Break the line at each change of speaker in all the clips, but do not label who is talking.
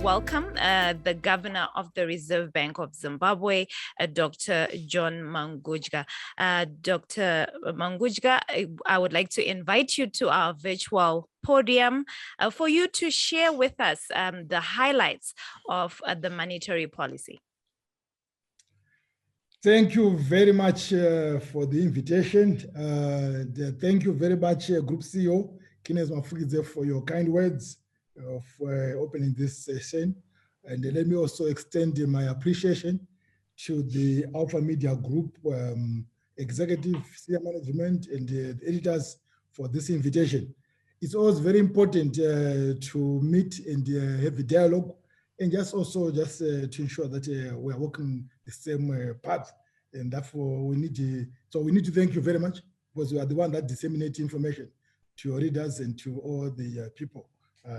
welcome the Governor of the Reserve Bank of Zimbabwe, Dr. Johane Mangudya. Dr. Mangudya, I would like to invite you to our virtual podium for you to share with us the highlights of the monetary policy.
Thank you very much for the invitation. Thank you very much, Group CEO, Kines Mafugidze, for your kind words of opening this session. And let me also extend my appreciation to the Alpha Media Group, executive, senior management, and the editors for this invitation. It's always very important to meet and have a dialogue, and just to ensure that we are walking the same path. And therefore, we need to thank you very much, because you are the one that disseminates information to your readers and to all the people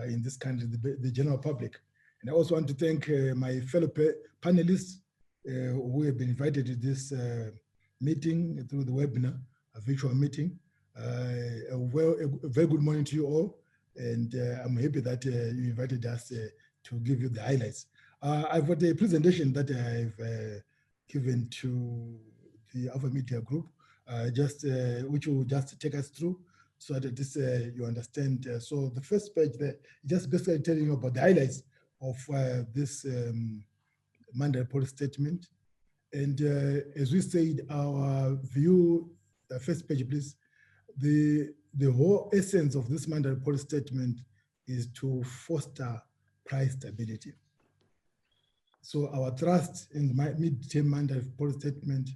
in this country, the general public. And I also want to thank my fellow panelists who have been invited to this meeting through the webinar, a virtual meeting. A very good morning to you all, and I'm happy that you invited us to give you the highlights. I've got a presentation that I've given to the Alpha Media Group, which will just take us through so that this you understand. So the first page there, just basically telling you about the highlights of this monetary policy statement. And as we said, our view, the first page, please. The whole essence of this monetary policy statement is to foster price stability. So our thrust in the mid-term monetary policy statement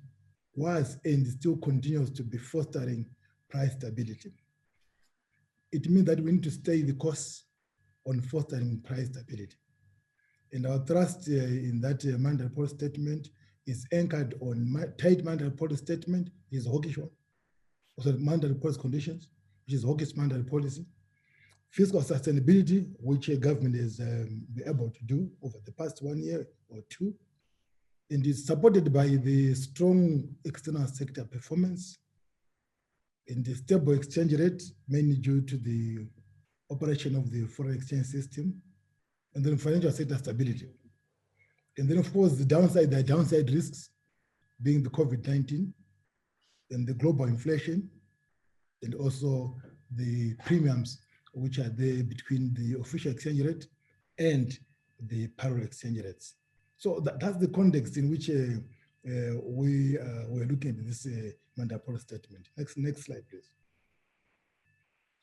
was and still continues to be fostering price stability. It means that we need to stay the course on fostering price stability. And our thrust in that monetary policy statement is anchored on tight monetary policy statement, is hawkish one. Also monetary policy conditions, which is hawkish monetary policy. Fiscal sustainability, which a government has been able to do over the past 1 year or two, and is supported by the strong external sector performance and the stable exchange rate, mainly due to the operation of the foreign exchange system, and then financial sector stability. And then, of course, the downside risks being the COVID-19 and the global inflation, and also the premiums which are there between the official exchange rate and the parallel exchange rates. So that's the context in which we're looking at this monetary policy statement. Next slide, please.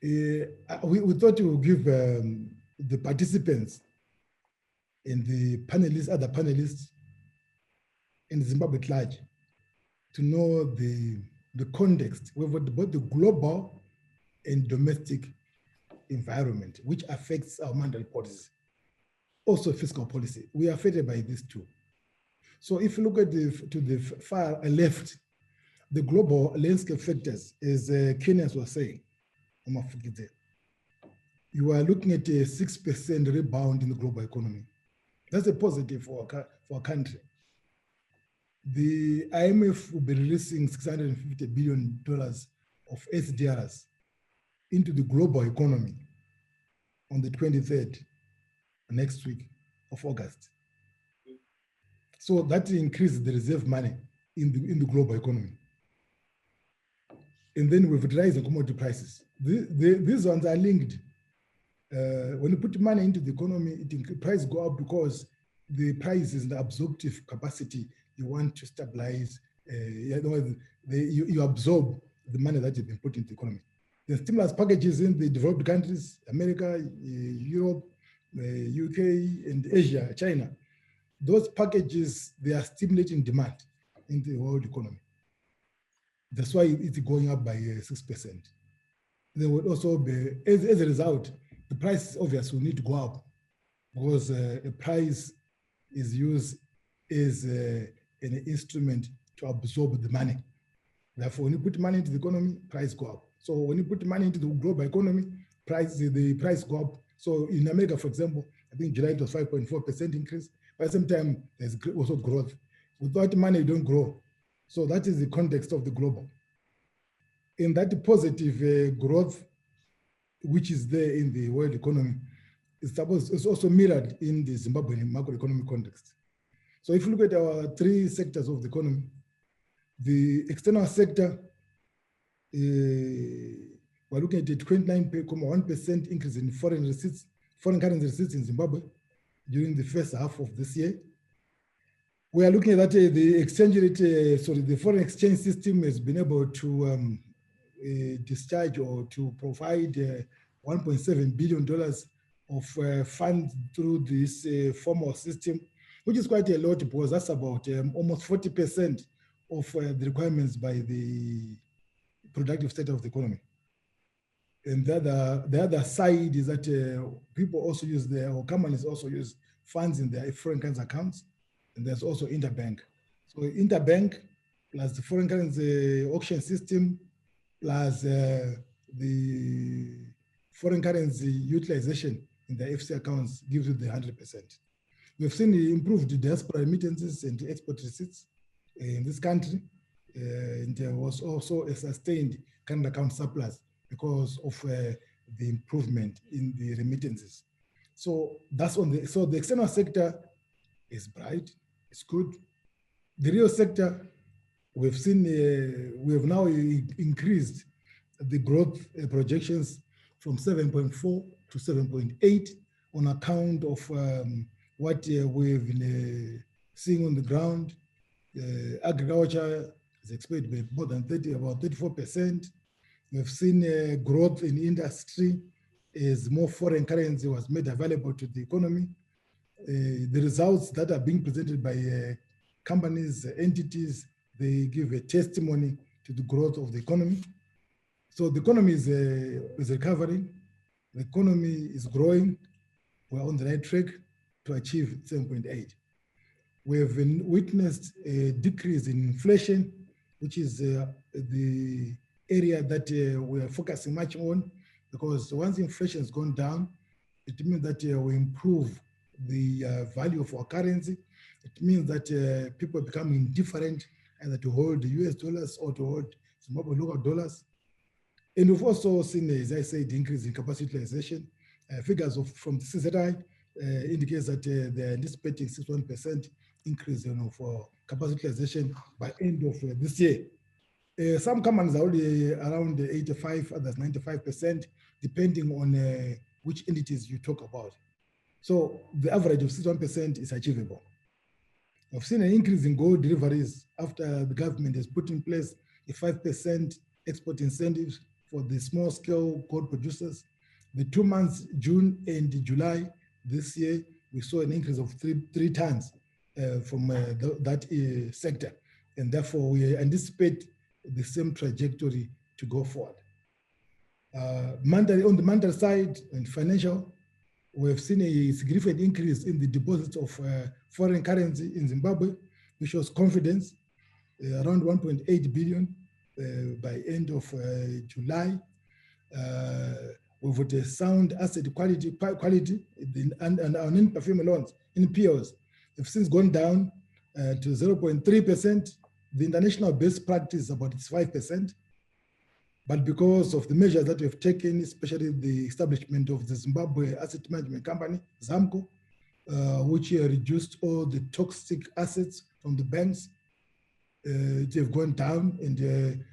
We thought we would give the participants and the panelists, other panelists in Zimbabwe at large, to know the context, both the global and domestic environment, which affects our monetary policy. Also fiscal policy. We are affected by these two. So if you look at to the far left, the global landscape factors, as Kenyans were saying, you are looking at a 6% rebound in the global economy. That's a positive for our country. The IMF will be releasing $650 billion of SDRs into the global economy on the 23rd, next week of August. So that increases the reserve money in the global economy. And then with rising commodity prices, these ones are linked. When you put money into the economy, prices go up because the price is the absorptive capacity you want to stabilize. You absorb the money that you've been put into the economy. The stimulus packages in the developed countries, America, Europe, UK, and Asia, China, those packages, they are stimulating demand in the world economy. That's why it's going up by 6%. There will also be, as a result, the price obviously will need to go up because a price is used as an instrument to absorb the money. Therefore, when you put money into the economy, price go up. So when you put money into the global economy, the price go up. So in America, for example, I think July it was 5.4% increase. By the same time, there's also growth. Without money, you don't grow. So that is the context of the global. In that positive growth, which is there in the world economy, it's also mirrored in the Zimbabwean macroeconomic context. So if you look at our three sectors of the economy, the external sector, we're looking at a 29.1% increase in foreign currency receipts in Zimbabwe during the first half of this year. We are looking at that the exchange rate, the foreign exchange system has been able to discharge or to provide $1.7 billion of funds through this formal system, which is quite a lot because that's about almost 40% of the requirements by the productive sector of the economy. And the other side is that people also use or companies also use funds in their foreign currency accounts, and there's also interbank. So interbank plus the foreign currency auction system plus the foreign currency utilization in the FC accounts gives you the 100%. We've seen improved diaspora remittances and export receipts in this country, and there was also a sustained current account surplus because of the improvement in the remittances. So that's on the, so the external sector is bright, it's good. The real sector, we've seen, we have now increased the growth projections from 7.4 to 7.8 on account of what we've been seeing on the ground. Agriculture is expected to be more than about 34%. We've seen growth in industry as more foreign currency was made available to the economy. The results that are being presented by companies, entities, they give a testimony to the growth of the economy. So the economy is recovering. The economy is growing. We're on the right track to achieve 7.8. We have witnessed a decrease in inflation, which is the area that we are focusing much on, because once inflation has gone down, it means that we improve the value of our currency. It means that people become indifferent either to hold the US dollars or to hold Zimbabwe local dollars. And we've also seen, as I said, the increase in capacity utilization. Figures from the CZI indicates that they're anticipating 61% increase for capacity utilization by end of this year. Some companies are already around 85, others 95%, depending on which entities you talk about. So the average of 61% is achievable. I've seen an increase in gold deliveries after the government has put in place a 5% export incentives for the small scale gold producers. The 2 months, June and July this year, we saw an increase of three tons from that sector. And therefore we anticipate the same trajectory to go forward. On the monetary side and financial, we have seen a significant increase in the deposits of foreign currency in Zimbabwe, which shows confidence, around 1.8 billion by end of July. We've got a sound asset quality and our non-performing loans, NPLs, have since gone down to 0.3%. The international best practice is about 5%. But because of the measures that we've taken, especially the establishment of the Zimbabwe Asset Management Company, ZAMCO, which reduced all the toxic assets from the banks, they've gone down. And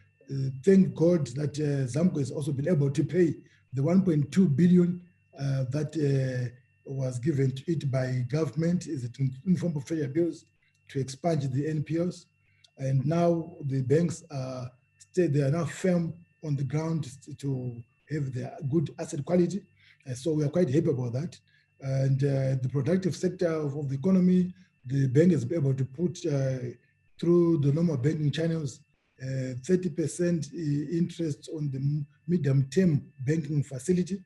thank God that ZAMCO has also been able to pay the 1.2 billion that was given to it by government in form of treasury bills to expunge the NPLs. And now the banks they are now firm on the ground to have their good asset quality. So we are quite happy about that. And the productive sector of the economy, the bank is able to put through the normal banking channels 30% interest on the medium-term banking facility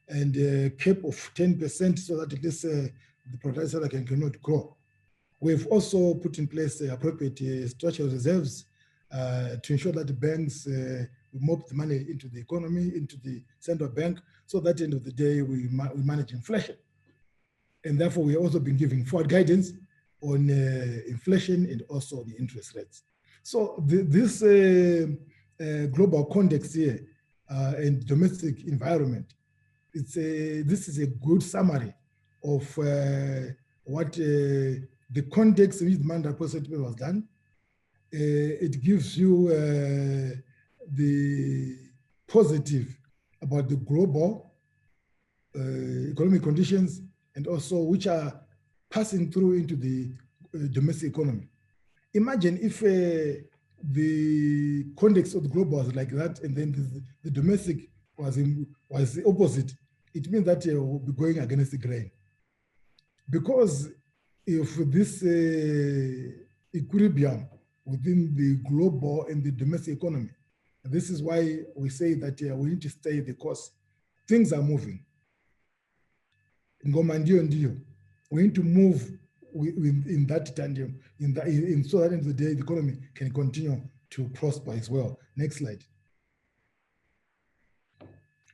and a cap of 10% so that at least the productive sector cannot grow. We've also put in place appropriate structural reserves to ensure that the banks mop the money into the economy, into the central bank, so that at the end of the day, we manage inflation. And therefore, we have also been giving forward guidance on inflation and also the interest rates. So this global context here and domestic environment this is a good summary of what the context in which the monetary policy settlement was done. It gives you the positive about the global economic conditions and also which are passing through into the domestic economy. Imagine if the context of the global was like that and then the domestic was the opposite. It means that we'll be going against the grain. Because if this equilibrium within the global and the domestic economy, this is why we say that we need to stay the course. Things are moving. We need to move in that tandem, so that in the day the economy can continue to prosper as well. Next slide.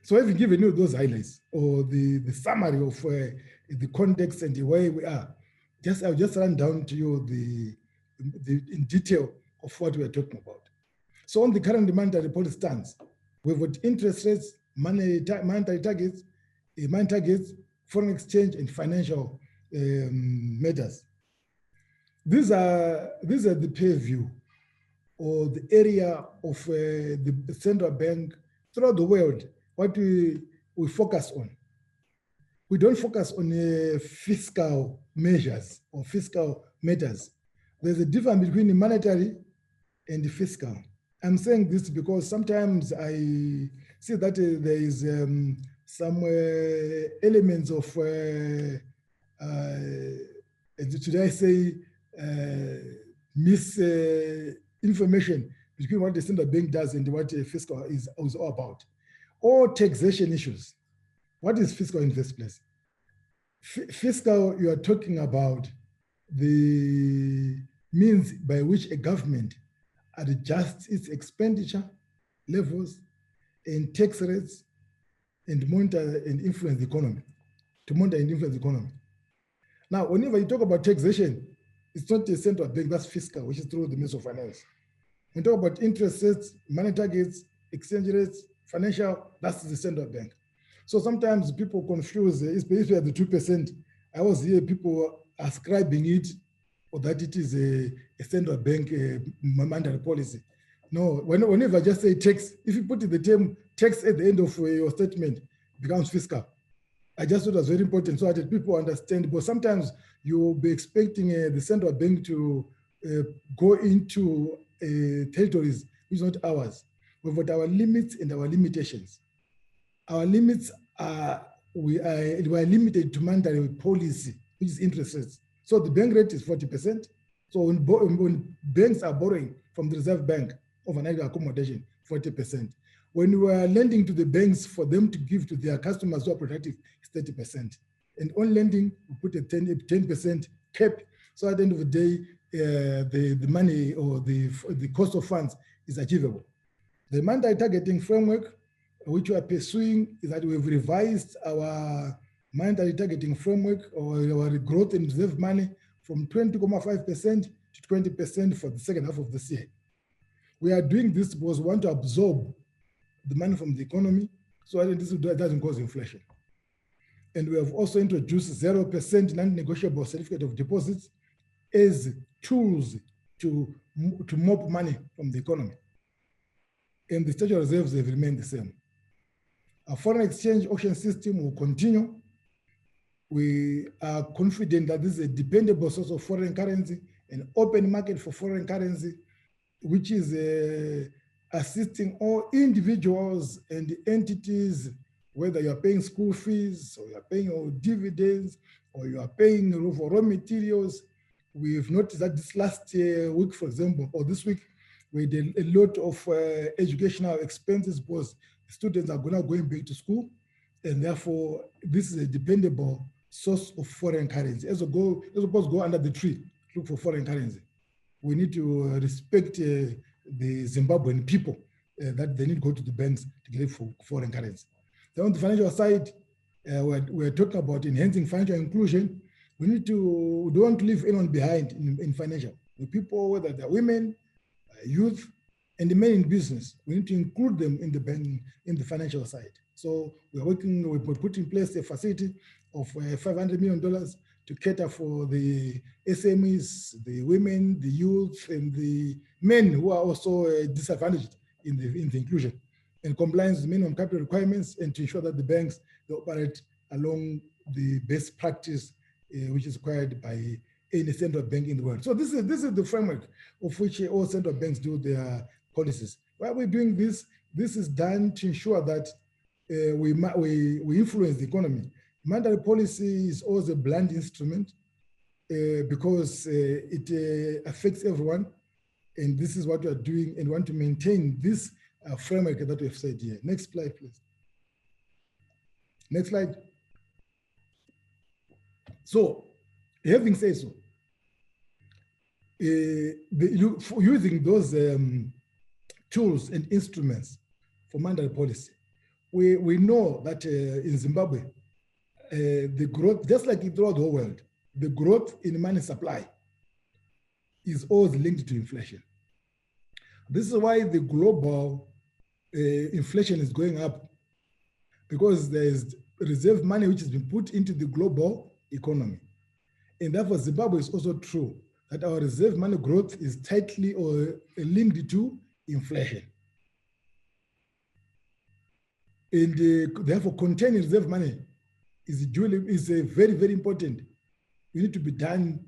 So having given you those highlights or the summary of the context and the way we are, I'll just run down to you in detail of what we are talking about. So on the current monetary policy stance, we've got interest rates, monetary targets, foreign exchange, and financial matters. These are the purview or the area of the central bank throughout the world, what we focus on. We don't focus on fiscal measures or fiscal matters. There's a difference between the monetary and the fiscal. I'm saying this because sometimes I see that there is some elements of, should I say, misinformation between what the central bank does and what fiscal is all about. Or taxation issues. What is fiscal in the first place? Fiscal, you are talking about the means by which a government adjusts its expenditure levels and tax rates and monitor and influence the economy, to monitor and influence the economy. Now, whenever you talk about taxation, it's not the central bank, that's fiscal, which is through the Ministry of Finance. When you talk about interest rates, money targets, exchange rates, financial, that's the central bank. So sometimes people confuse, especially at the 2%, I always hear people ascribing it or that it is a central bank monetary policy. No, whenever I just say tax, if you put the term tax at the end of your statement, it becomes fiscal. I just thought it was very important so that people understand, but sometimes you will be expecting the central bank to go into territories which is not ours. We've got our limits and our limitations. Our limits are, we are limited to monetary policy, which is interest rates. So the bank rate is 40%. So when banks are borrowing from the Reserve Bank overnight accommodation, 40%. When we are lending to the banks for them to give to their customers who are productive, it's 30%. And on lending, we put a 10% cap. So at the end of the day, the money or the cost of funds is achievable. The monetary targeting framework, which we are pursuing, is that we've revised our monetary targeting framework or our growth in reserve money from 20.5% to 20% for the second half of this year. We are doing this because we want to absorb the money from the economy so that this doesn't cause inflation. And we have also introduced 0% non-negotiable certificate of deposits as tools to mop money from the economy. And the statutory reserves have remained the same. Our foreign exchange auction system will continue. We are confident that this is a dependable source of foreign currency, an open market for foreign currency, which is assisting all individuals and entities, whether you are paying school fees or you are paying your dividends or you are paying for raw materials. We've noticed that this last week, for example, or this week, we did a lot of educational expenses because students are now going back to school, and therefore this is a dependable source of foreign currency. As opposed to go under the tree, look for foreign currency. We need to respect the Zimbabwean people that they need to go to the banks to get for foreign currency. Then on the financial side, we're talking about enhancing financial inclusion. We don't want to leave anyone behind in financial. The people, whether they're women, youth, and the men in business, we need to include them in the banking, in the financial side. So we put in place a facility of $500 million to cater for the SMEs, the women, the youth, and the men who are also disadvantaged in the inclusion and compliance with minimum capital requirements, and to ensure that the banks, they operate along the best practice which is required by any central bank in the world. So this is the framework of which all central banks do their policies. Why are we doing this? This is done to ensure that we influence the economy. Monetary policy is always a blunt instrument because it affects everyone. And this is what we are doing, and want to maintain this framework that we've said here. Next slide, please. Next slide. So, having said so, using those tools and instruments for monetary policy, we know that in Zimbabwe, the growth, just like throughout the whole world, the growth in money supply is always linked to inflation. This is why the global inflation is going up, because there is reserve money which has been put into the global economy. And therefore, Zimbabwe is also true that our reserve money growth is tightly or linked to inflation. And therefore, containing reserve money is very, very important. We need to be done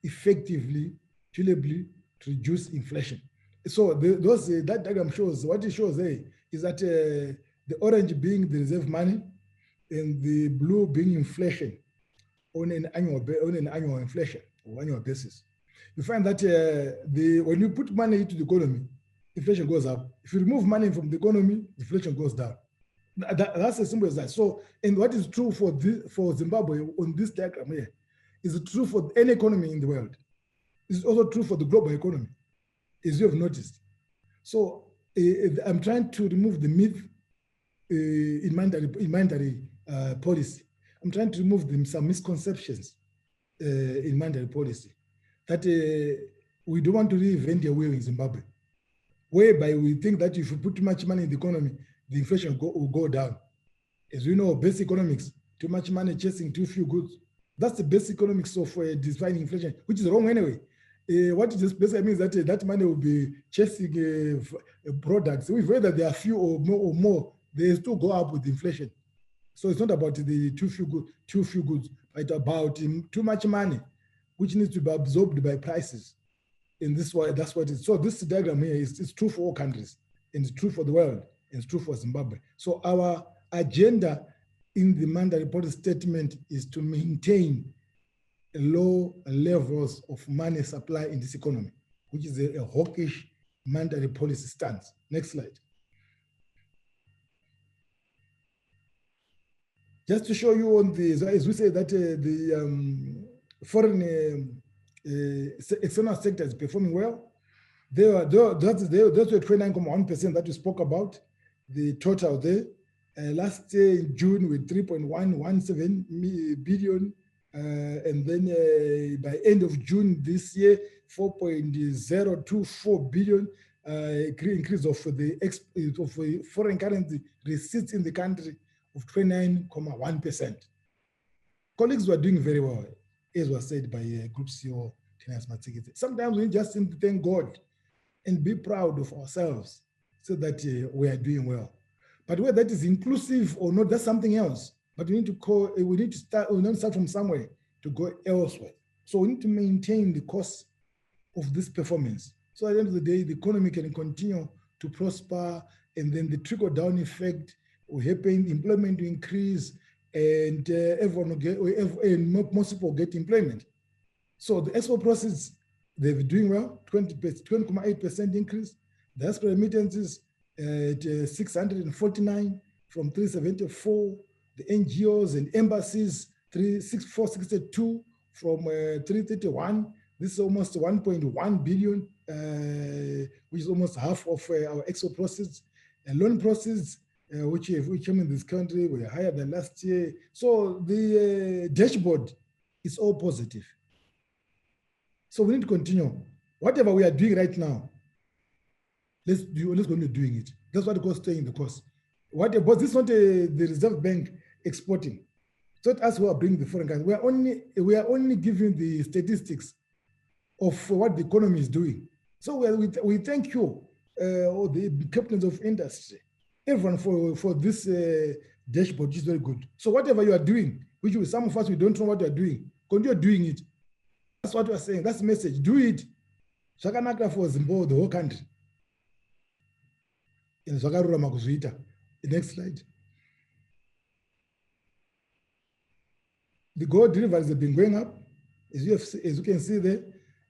effectively, durably, to reduce inflation. So that diagram shows, what it shows there is that the orange being the reserve money and the blue being inflation on an annual inflation or annual basis. You find that when you put money into the economy, inflation goes up. If you remove money from the economy, inflation goes down. That's as simple as that. So, and what is true for Zimbabwe on this diagram here is true for any economy in the world. It's also true for the global economy, as you have noticed. So, I'm trying to remove the myth in monetary policy. I'm trying to remove some misconceptions in monetary policy that we don't want to reinvent the wheel in Zimbabwe, whereby we think that if you put too much money in the economy, the inflation will go down. As we know, basic economics, too much money chasing too few goods. That's the basic economics of defining inflation, which is wrong anyway. What it just basically means that that money will be chasing products. So whether there are few or more, they still go up with inflation. So it's not about the too few goods, but about too much money, which needs to be absorbed by prices. And that's what it is. So this diagram here is true for all countries, and it's true for the world, and it's true for Zimbabwe. So our agenda in the monetary policy statement is to maintain low levels of money supply in this economy, which is a hawkish monetary policy stance. Next slide. Just to show you on the, as we say that the foreign external sector is performing well. That's the 29.1% that we spoke about, the total there. Last year in June with 3.117 billion, and then by end of June this year, 4.024 billion, increase of the foreign currency receipts in the country of 29.1%. Colleagues were doing very well, as was said by Group CEO. Sometimes we just need to thank God and be proud of ourselves so that we are doing well. But whether that is inclusive or not, that's something else. But we need to start from somewhere to go elsewhere. So we need to maintain the cost of this performance. So at the end of the day, the economy can continue to prosper, and then the trickle-down effect will happen, employment will increase, and everyone will get, and most people will get employment. So the export process, they've been doing well, 20.8% increase. The export remittances at 649 from 374. The NGOs and embassies, 462 from 331. This is almost 1.1 billion, which is almost half of our export process. And loan process, which came in this country, were higher than last year. So the dashboard is all positive. So we need to continue. Whatever we are doing right now, let's continue doing it. That's what it calls staying the course. But this is not the Reserve Bank exporting. It's not us who are bringing the foreign currency. We are only giving the statistics of what the economy is doing. So we thank you, all the captains of industry, everyone for this dashboard, which is very good. So whatever you are doing, which some of us, we don't know what you are doing, continue doing it. That's what we are saying. That's the message. Do it. Zvakanaka for Zimbabwe, the whole country. In Zvakarurama kuzviita. The next slide. The gold deliveries have been going up. As you can see there,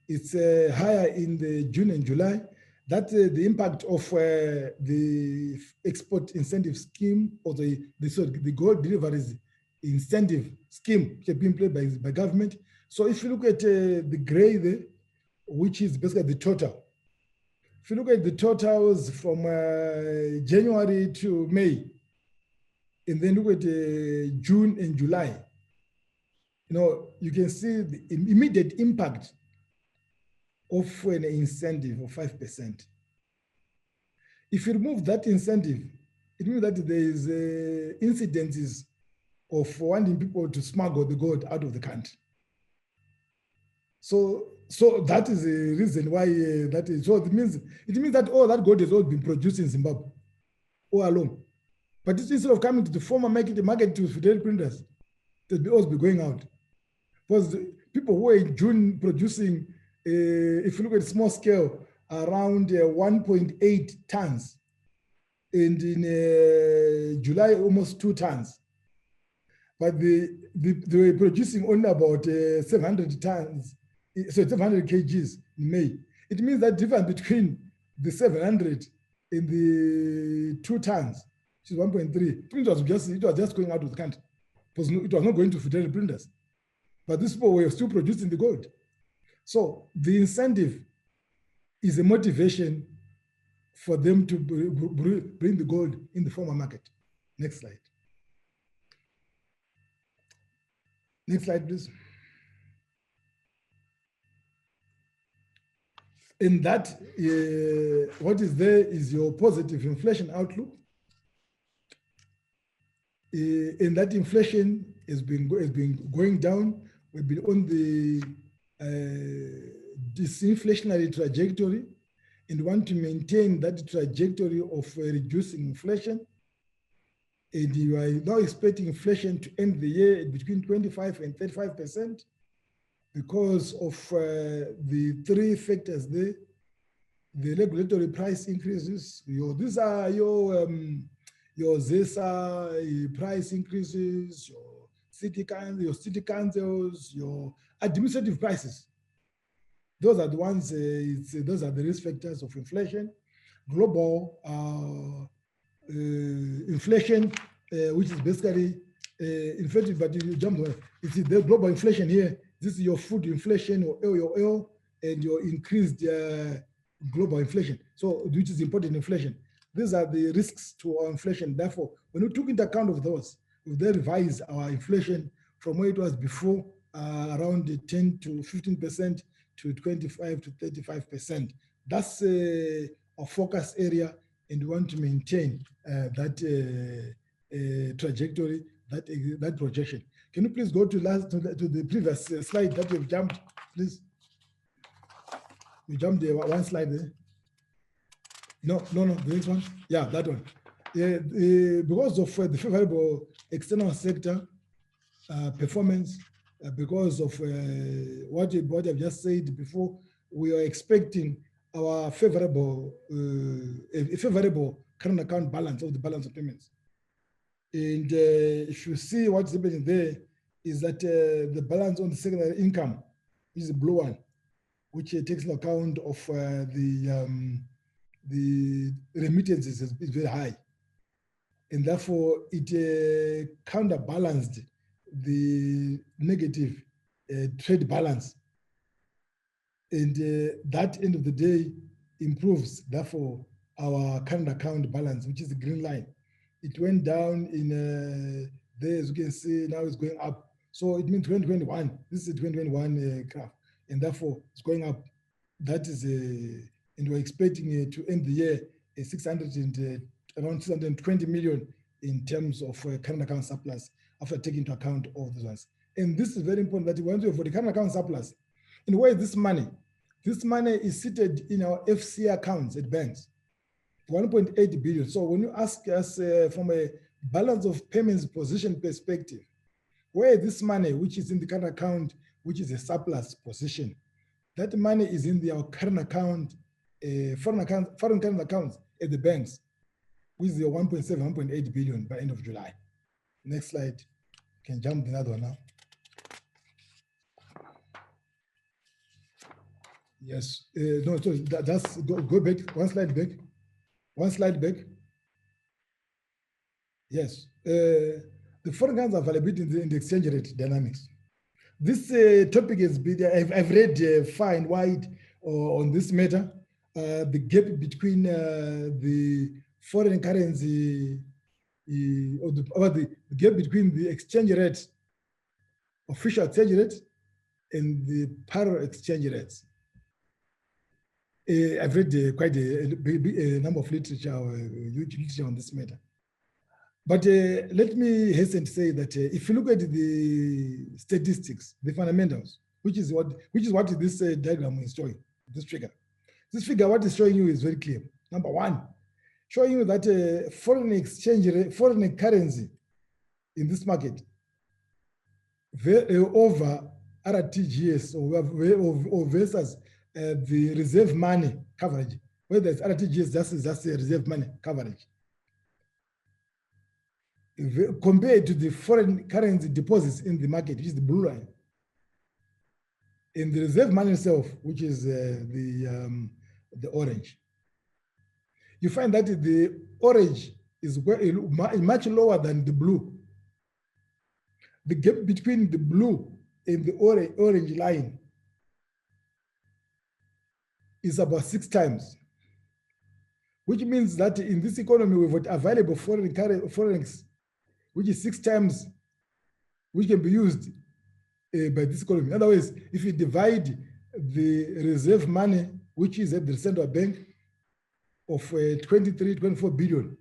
it's higher in the June and July. That's the impact of the export incentive scheme, or the gold deliveries incentive scheme, which has been played by government. So if you look at the gray there, which is basically the total. If you look at the totals from January to May, and then look at June and July, you can see the immediate impact of an incentive of 5%. If you remove that incentive, it means that there is incidences of wanting people to smuggle the gold out of the country. So that is the reason why that is. So it means that all that gold has all been produced in Zimbabwe all along. But instead of coming to the former market to fidelity printers, it will also be going out. Because the people who are in June producing, if you look at small scale, around 1.8 tons, and in July almost 2 tons. But they were producing only about 700 tons, so 700 kgs in May. It means that difference between the 700 and the 2 tons, which is 1.3, it was just going out of the country. It was not going to fidelity printers. But these people were still producing the gold. So the incentive is a motivation for them to bring the gold in the formal market. Next slide. Next slide, please. In that, what is there is your positive inflation outlook. And that inflation has been going down. We've been on the disinflationary trajectory and want to maintain that trajectory of reducing inflation. And you are now expecting inflation to end the year between 25 and 35% because of the 3 factors there: the regulatory price increases. These are your ZESA price increases, your city councils, your administrative prices. Those are the ones, those are the risk factors of inflation. Global inflation, which is basically inflation, but you jump on it. It's the global inflation here. This is your food inflation, your oil, and your increased global inflation. So, which is important inflation. These are the risks to our inflation. Therefore, when we took into account of those, we then revised our inflation from where it was before, around 10 to 15% to 25 to 35%. That's our focus area, and we want to maintain that trajectory, that projection. Can you please go to the previous slide that we've jumped, please? We jumped there, one slide there. No, the next one. Yeah, that one. Because of the favorable external sector performance, because of what I've just said before, we are expecting our favorable current account balance of the balance of payments. And if you see what's happening there, is that the balance on the secondary income is the blue one, which takes into account of the remittances is very high. And therefore, it counterbalanced the negative trade balance. And that end of the day improves, therefore, our current account balance, which is the green line. It went down in there, as you can see, now it's going up. So it means 2021, this is a 2021 graph, and therefore it's going up. That is and we're expecting to end the year around 620 million in terms of current account surplus after taking into account all those ones. And this is very important that once we have for the current account surplus, in where this money is seated in our FCA accounts at banks, 1.8 billion. So when you ask us from a balance of payments position perspective, where this money, which is in the current account, which is a surplus position, that money is in our current account, foreign current accounts at the banks, which is 1.7, 1.8 billion by end of July. Next slide. You can jump the other one now. Yes. No, so that's go back. One slide back. One slide back. Yes. The foreign currency availability in the exchange rate dynamics. This topic has been, I've read far and wide on this matter. The gap between the foreign currency, or the gap between the exchange rate, official exchange rate, and the parallel exchange rates. I've read quite a number of literature, huge literature on this matter. But let me hasten to say that if you look at the statistics, the fundamentals, which is what this diagram is showing, this figure. This figure, what is showing you is very clear. Number one, showing you that foreign exchange rate, foreign currency in this market over RTGS or versus the reserve money coverage, whether it's RTGS, that's the reserve money coverage, compared to the foreign currency deposits in the market, which is the blue line, and the reserve money itself, which is the orange. You find that the orange is much lower than the blue. The gap between the blue and the orange line is about 6 times, which means that in this economy we've got available foreign, which is 6 times, which can be used by this economy. In other words, if you divide the reserve money, which is at the central bank of 23, 24 billion,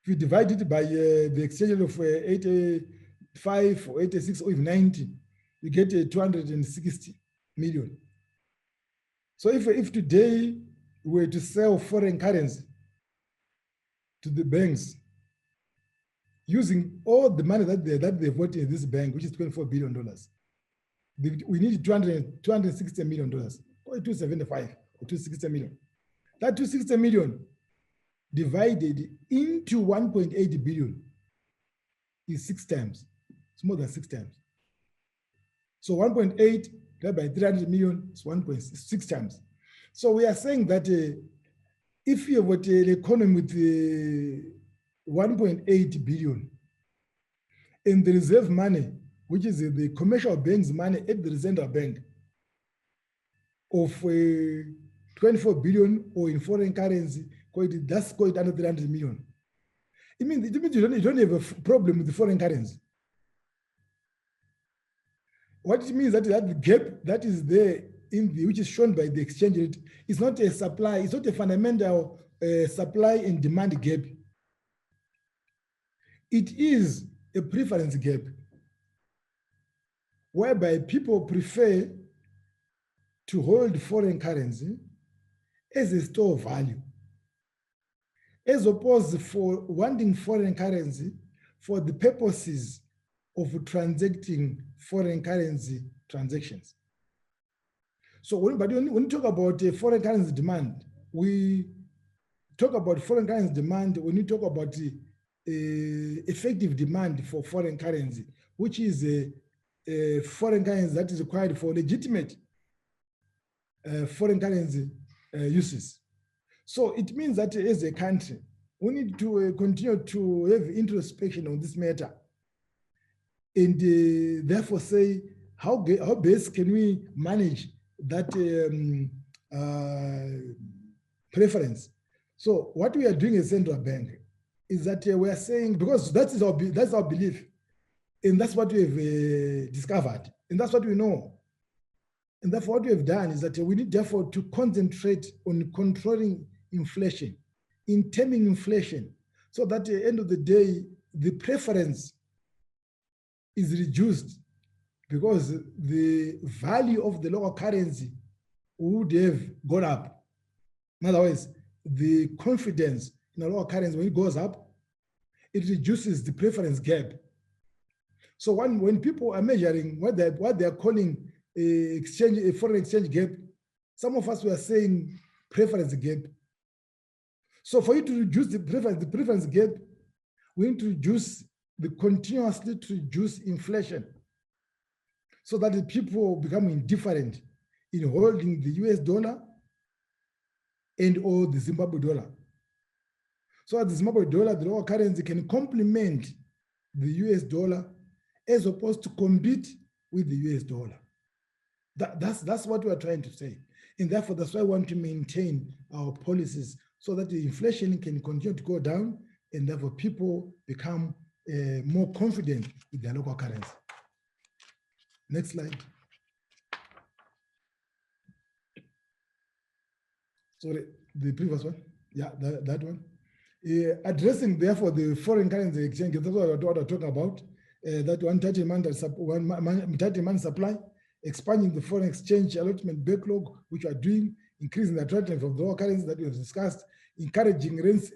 if you divide it by the exchange rate of 85 or 86 or even 90, you get 260 million. So if today we were to sell foreign currency to the banks, using all the money that they've got in this bank, which is $24 billion, we need $260 million, or 275 or 260 million. That 260 million divided into 1.8 billion is 6 times. It's more than 6 times. So 1.8 divided by 300 million is 1.6 times. So we are saying that if you have got an economy with 1.8 billion and the reserve money, which is the commercial bank's money at the central bank, of 24 billion, or in foreign currency, that's quite under 300 million. It means you don't have a problem with the foreign currency. What it means that the gap that is there which is shown by the exchange rate is not a supply, it's not a fundamental supply and demand gap. It is a preference gap, whereby people prefer to hold foreign currency as a store of value, as opposed for wanting foreign currency for the purposes of transacting foreign currency transactions. So when we talk about foreign currency demand, we talk about foreign currency demand when we talk about effective demand for foreign currency, which is a foreign currency that is required for legitimate foreign currency uses. So it means that as a country, we need to continue to have introspection on this matter, and therefore say how best can we manage that preference. So what we are doing as central bank is that we are saying, because that's our belief, and that's what we have discovered, and that's what we know, And therefore, what we have done is that we need therefore to concentrate on controlling inflation, in taming inflation, so that at the end of the day, the preference is reduced because the value of the local currency would have gone up. In other words, the confidence in a local currency, when it goes up, it reduces the preference gap. So when people are measuring what they're calling a foreign exchange gap, some of us were saying preference gap. So for you to reduce the preference gap, we need to continuously to reduce inflation so that the people become indifferent in holding the US dollar and or the Zimbabwe dollar. So that the Zimbabwe dollar, the local currency, can complement the US dollar as opposed to compete with the US dollar. That's what we are trying to say. And therefore, that's why we want to maintain our policies so that the inflation can continue to go down and therefore people become more confident with their local currency. Next slide. Sorry, the previous one. Yeah, that one. Addressing therefore the foreign currency exchange, that's what I'm talking about. That 130-month supply, expanding the foreign exchange allotment backlog, which we are doing, increasing the attractiveness of the local currency that we have discussed,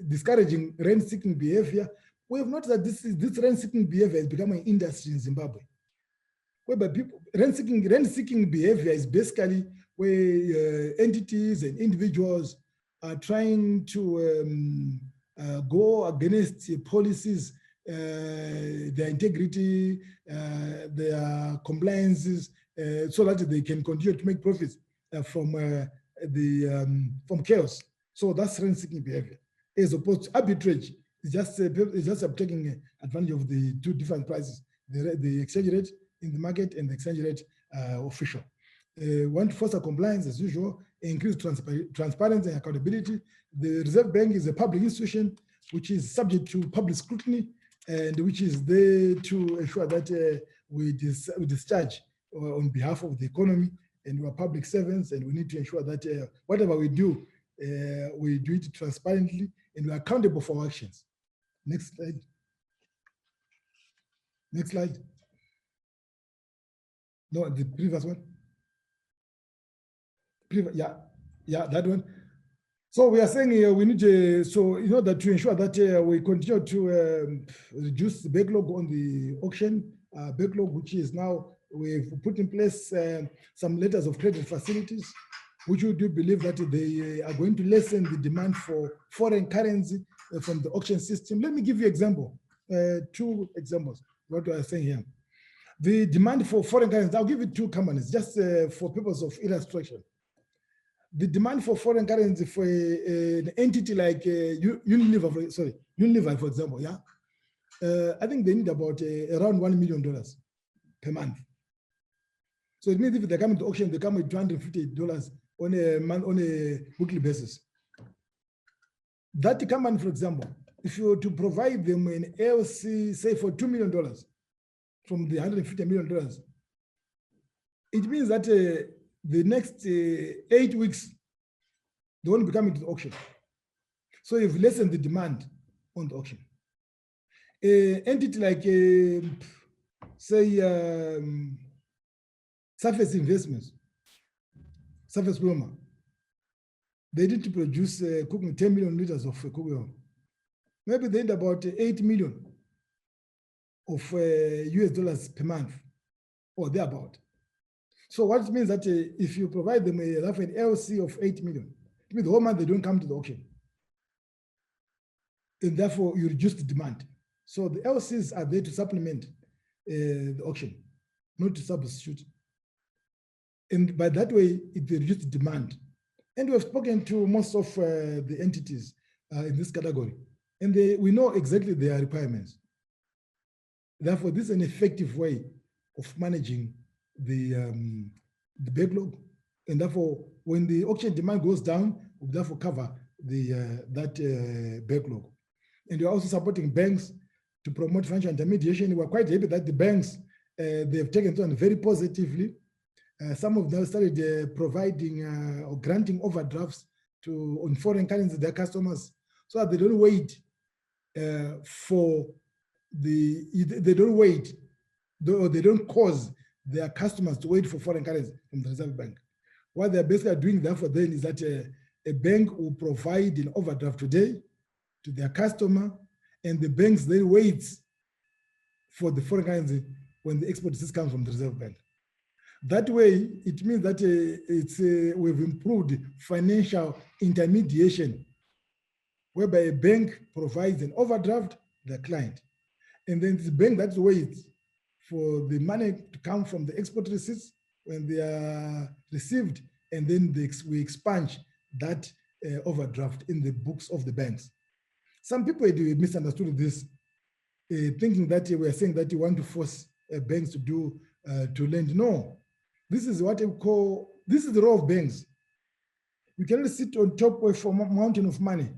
discouraging rent-seeking behavior. We have noticed that this rent-seeking behavior has become an industry in Zimbabwe, whereby people rent-seeking behavior is basically where entities and individuals are trying to go against policies, their integrity, their compliances, so that they can continue to make profits from chaos. So that's rent-seeking behavior, as opposed to arbitrage. It's just taking advantage of the two different prices, the exchange rate in the market and the exchange rate official. Want to foster compliance as usual, increase transparency and accountability. The Reserve Bank is a public institution which is subject to public scrutiny and which is there to ensure that we discharge on behalf of the economy, and we are public servants, and we need to ensure that whatever we do it transparently and we are accountable for our actions. Next slide. Next slide. No, the previous one. Yeah, that one. So we are saying we need to, so in order to ensure that we continue to reduce the backlog on the auction backlog, which is now, we've put in place some letters of credit facilities, which we do believe that they are going to lessen the demand for foreign currency from the auction system. Let me give you an example, 2 examples, what we are saying here. The demand for foreign currency, I'll give you 2 companies, just for purpose of illustration. The demand for foreign currency for an entity like Unilever, for example, yeah, I think they need about around $1 million per month. So it means if they come into auction, they come with $250 on a weekly basis. That company, for example, if you were to provide them an LC, say for $2 million from the $150 million, it means that the next 8 weeks, they won't be coming to the auction. So you've lessened the demand on the auction. Entity like, say, Surface Investments, Surface Plumber, they need to produce cooking 10 million liters of cooking oil. Maybe they need about 8 million of US dollars per month, or thereabout. So what it means that if you provide them an LC of 8 million, it means the whole month they don't come to the auction. And therefore you reduce the demand. So the LCs are there to supplement the auction, not to substitute. And by that way, it reduces the demand. And we have spoken to most of the entities in this category, and we know exactly their requirements. Therefore, this is an effective way of managing the backlog, and therefore, when the auction demand goes down, we therefore cover that backlog. And we are also supporting banks to promote financial intermediation. We are quite happy that the banks they have taken it on very positively. Some of them started providing or granting overdrafts on foreign currency to their customers, so that they don't wait they don't cause their customers to wait for foreign currency from the Reserve Bank. What they're basically doing therefore then is that a bank will provide an overdraft today to their customer, and the banks then wait for the foreign currency when the export receipt comes from the Reserve Bank. That way, it means that we've improved financial intermediation, whereby a bank provides an overdraft to the client, and then the bank that waits for the money to come from the export receipts when they are received, and then we expunge that overdraft in the books of the banks. Some people misunderstood this, thinking that we are saying that you want to force banks to lend. No, this is what we call, this is the role of banks. We cannot sit on top of a mountain of money.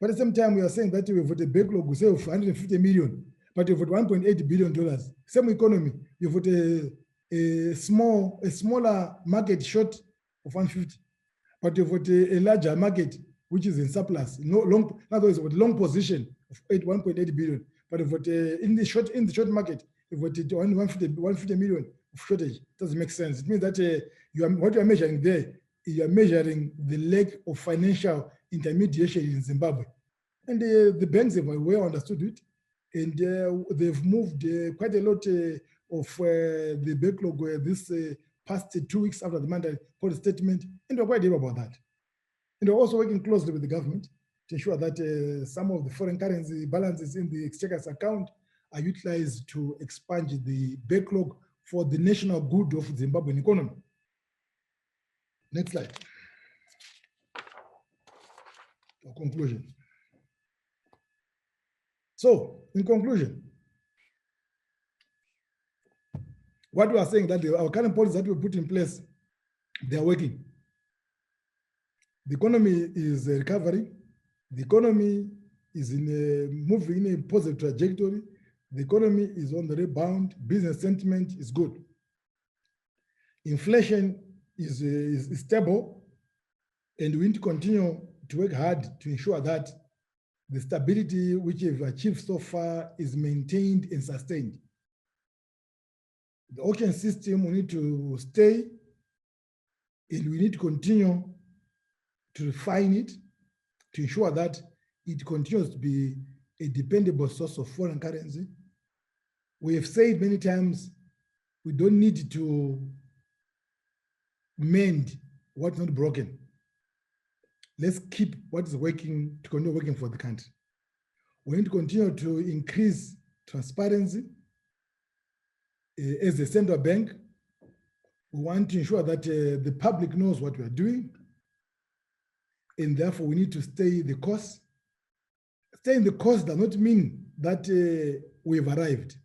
But at the same time, we are saying that we've got a backlog, we say of 150 million, but you've got $1.8 billion. Same economy, you've got a smaller market short of 150, but you've got a larger market which is in surplus. In other words, with long position of 1.8 billion, but you've got in the short market, you've got 150 million of shortage. It doesn't make sense. It means that what you are measuring there, you are measuring the lack of financial intermediation in Zimbabwe. And the banks have well understood it, and they've moved quite a lot of the backlog this past 2 weeks after the mandate called statement, and we're quite happy about that. And we're also working closely with the government to ensure that some of the foreign currency balances in the exchequer's account are utilized to expunge the backlog for the national good of the Zimbabwean economy. Next slide. For conclusion. So, in conclusion, what we are saying that our current policies that we put in place, they are working. The economy is recovering. The economy is moving in a positive trajectory. The economy is on the rebound. Business sentiment is good. Inflation is stable, and we need to continue to work hard to ensure that the stability which we've achieved so far is maintained and sustained. The auction system, we need to stay, and we need to continue to refine it to ensure that it continues to be a dependable source of foreign currency. We have said many times, we don't need to mend what's not broken. Let's keep what is working to continue working for the country. We need to continue to increase transparency. As a central bank, we want to ensure that the public knows what we are doing, and therefore we need to stay the course. Staying the course does not mean that we've arrived.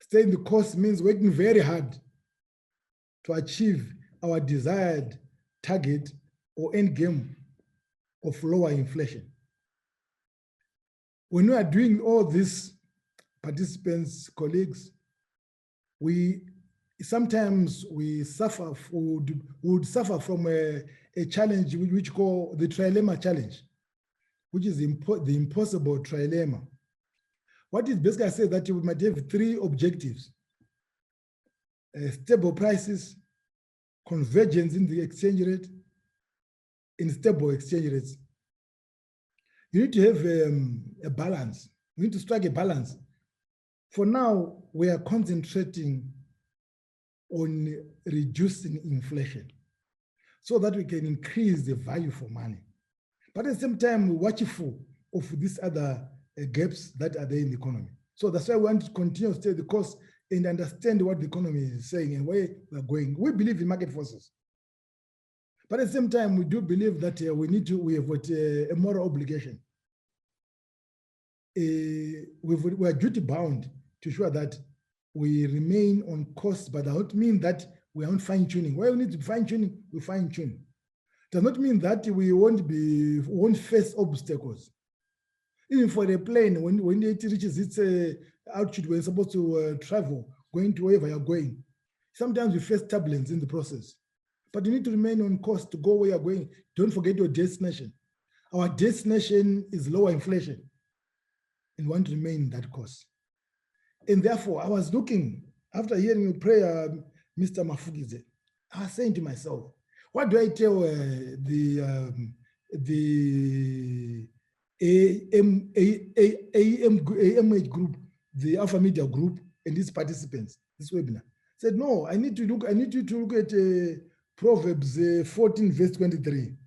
Staying the course means working very hard to achieve our desired target or end game of lower inflation. When we are doing all this, participants, colleagues, sometimes we would suffer from a challenge which we call the trilemma challenge, which is the impossible trilemma. What it basically says that we might have 3 objectives: stable prices, convergence in the exchange rate, and stable exchange rates. You need to have a balance. We need to strike a balance. For now, we are concentrating on reducing inflation so that we can increase the value for money. But at the same time, we're watchful of these other gaps that are there in the economy. So that's why we want to continue to stay the course and understand what the economy is saying and where we're going. We believe in market forces. But at the same time, we do believe that we have got a moral obligation. We are duty bound to ensure that we remain on course, but that does not mean that we are not fine-tuning. Where we need to fine-tuning, we fine-tune. Does not mean that we won't face obstacles. Even for a plane, when it reaches its altitude, we're supposed to travel, going to wherever you're going. Sometimes we face turbulence in the process, but you need to remain on course to go where you're going. Don't forget your destination. Our destination is lower inflation, and want to remain in that course. And therefore, I was looking, after hearing your prayer, Mr. Mafugidze, I was saying to myself, what do I tell the AMH group, the Alpha Media group, and these participants, this webinar? I said, no, I need you to look at Proverbs 14, verse 23.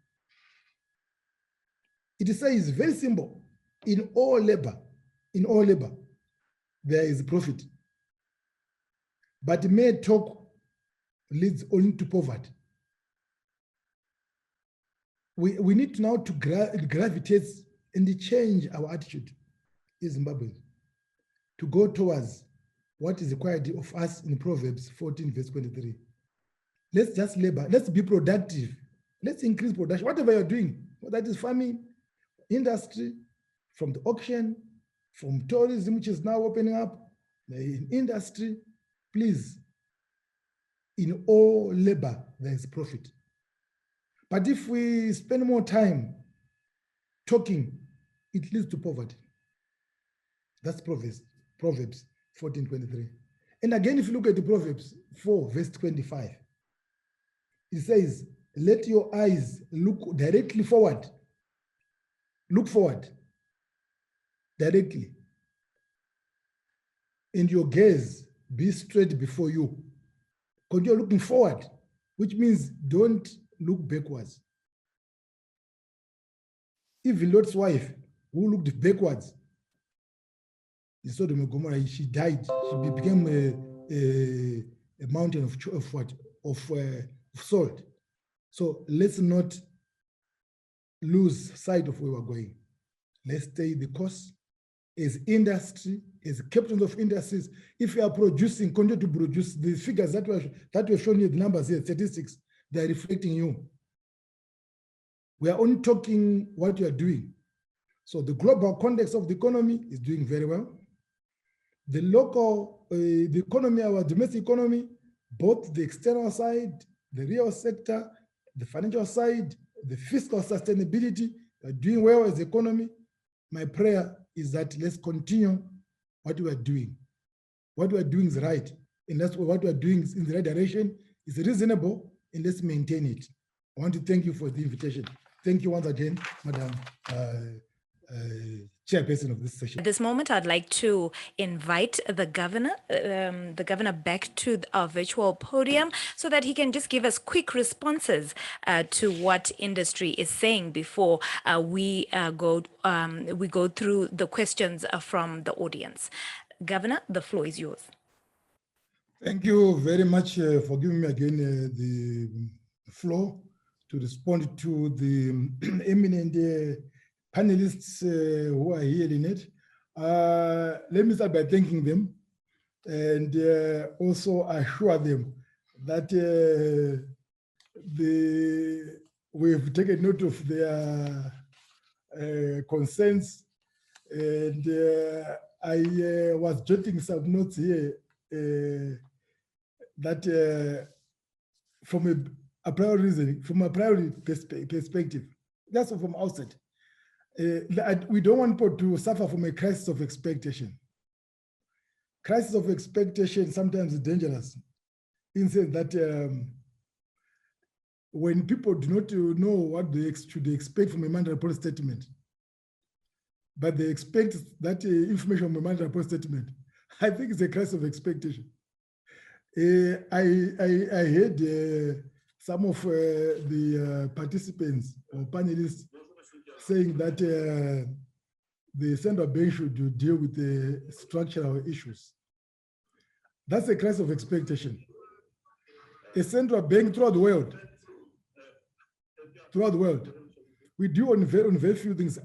It says very simple, in all labor, there is profit. But mere talk leads only to poverty. We need now to gravitate and change our attitude in Zimbabwe to go towards what is required of us in Proverbs 14, verse 23. Let's just labor. Let's be productive. Let's increase production. Whatever you're doing, whether that is farming, industry, from the auction, from tourism, which is now opening up, in industry, please, in all labor, there is profit. But if we spend more time talking, it leads to poverty. That's Proverbs 14:23. And again, if you look at the Proverbs 4, verse 25, it says, let your eyes look directly forward. Look forward directly. And your gaze be straight before you. Because you're looking forward, which means don't look backwards. Even Lot's wife, who looked backwards, in Sodom and Gomorrah, she died. She became a mountain of salt. So let's not lose sight of where we're going. Let's stay the course. As industry, as captains of industries, if we are producing, continue to produce, the figures that we've shown you, the numbers here, statistics, they're reflecting you. We are only talking what you are doing. So the global context of the economy is doing very well. The local, the economy, our domestic economy, both the external side, the real sector, the financial side, the fiscal sustainability, are doing well as the economy. My prayer is that let's continue what we are doing. What we are doing is right. And that's what we are doing is in the right direction. It's reasonable, and let's maintain it. I want to thank you for the invitation. Thank you once again, Madam Chairperson of this session.
At this moment, I'd like to invite the governor back to our virtual podium so that he can just give us quick responses to what industry is saying before we go through the questions from the audience. Governor, the floor is yours.
Thank you very much for giving me again the floor to respond to the eminent panelists who are here in it. Let me start by thanking them and also assure them that we've taken note of their concerns, and I was jotting some notes here that from a priori reasoning, from a priori perspective, that's from outside. We don't want people to suffer from a crisis of expectation. Crisis of expectation sometimes is dangerous in the sense that when people do not know what they should expect from a monetary policy statement, but they expect that information from a monetary policy statement, I think it's a crisis of expectation. I heard some of the participants or panelists saying that the central bank should deal with the structural issues. That's a crisis of expectation. A central bank throughout the world, we do on very few things.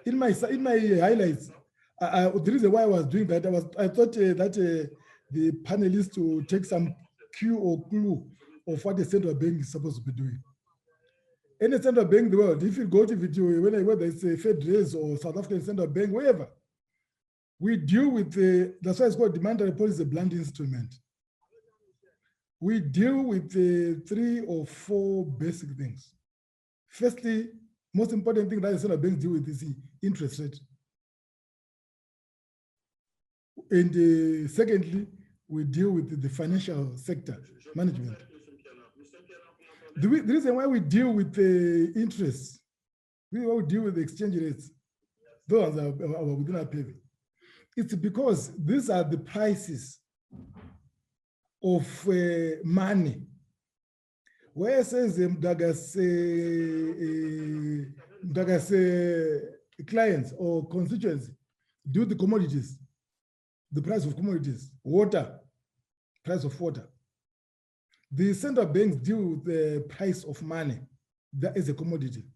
In my highlights, the reason why I was doing that, I thought that the panelists will take some cue or clue of what the central bank is supposed to be doing. Any central bank in the world, if you go to whether it's a Fed raise or South African Central Bank, wherever, we deal with that's why it's called monetary policy, a blunt instrument. we deal with 3 or 4 basic things. Firstly, most important thing that the central banks deal with is the interest rate. And secondly, we deal with the financial sector management. The reason why we deal with the interest, we deal with the exchange rates, those are within our payment. It's because these are the prices of money. Where it says clients or constituents do the commodities, the price of commodities, water, price of water. The central banks deal with the price of money. That is a commodity.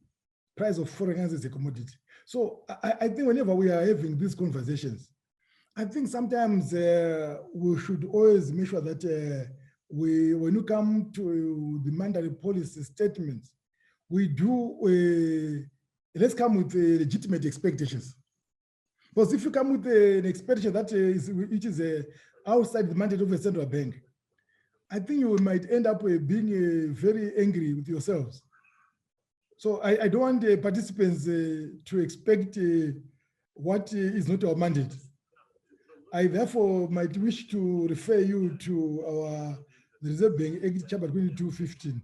Price of foreign currency is a commodity. So I think whenever we are having these conversations, I think sometimes we should always make sure that when you come to the monetary policy statements, we do, let's come with legitimate expectations. Because if you come with an expectation that which is outside the mandate of a central bank, I think you might end up being very angry with yourselves. So I don't want the participants to expect what is not our mandate. I therefore might wish to refer you to the Reserve Bank Act Chapter 2215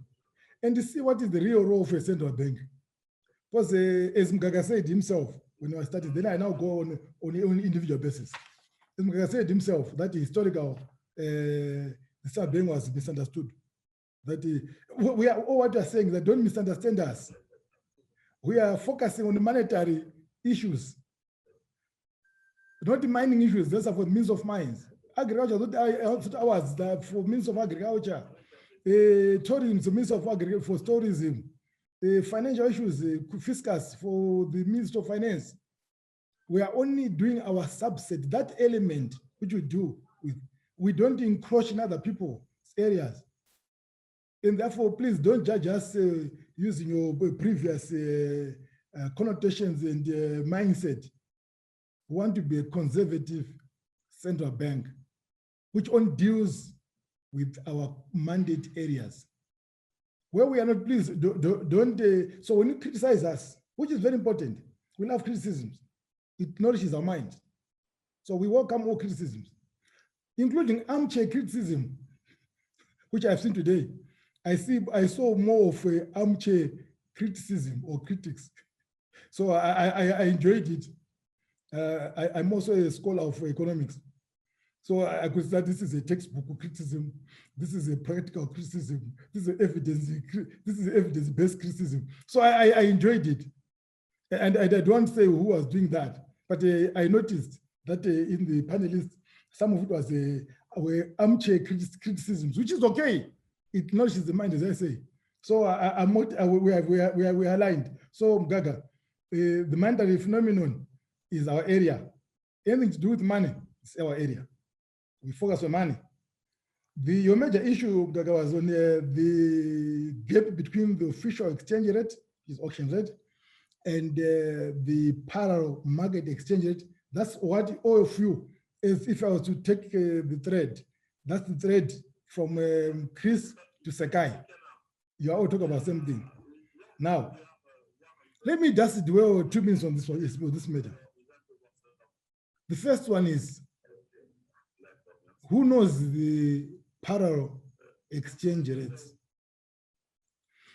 and to see what is the real role of a central bank. Because as Mgaga said himself when I started, then I now go on an individual basis. As Mgaga said himself, that historical the central bank was misunderstood. That what we are saying is that don't misunderstand us. We are focusing on the monetary issues, not the mining issues. Those are for means of mines. Agriculture, ours for means of agriculture. Tourism, means of agriculture for tourism. Financial issues, fiscals for the Ministry of Finance. We are only doing our subset, that element which we do with. We don't encroach in other people's areas. And therefore, please don't judge us using your previous connotations and mindset. We want to be a conservative central bank, which only deals with our mandate areas. Where we are not pleased, don't so when you criticize us, which is very important, we love criticisms. It nourishes our mind. So we welcome all criticisms, including armchair criticism, which I've seen today. I saw more of an armchair criticism or critics. So I enjoyed it. I'm also a scholar of economics. So I could say this is a textbook criticism. This is a practical criticism. This is evidence-based criticism. So I enjoyed it. And I don't say who was doing that, but I noticed that in the panelists, some of it was armchair criticisms, which is okay. It nourishes the mind, as I say. So we are aligned. So Mgaga, the monetary phenomenon is our area. Anything to do with money is our area. We focus on money. Your major issue, Mgaga, was on the gap between the official exchange rate, which is auction rate, and the parallel market exchange rate. That's what all of you, if I was to take the thread, that's the thread from Chris to Sakai. You are all talking about the same thing. Now, let me just dwell 2 minutes on this matter. The first one is, who knows the parallel exchange rates?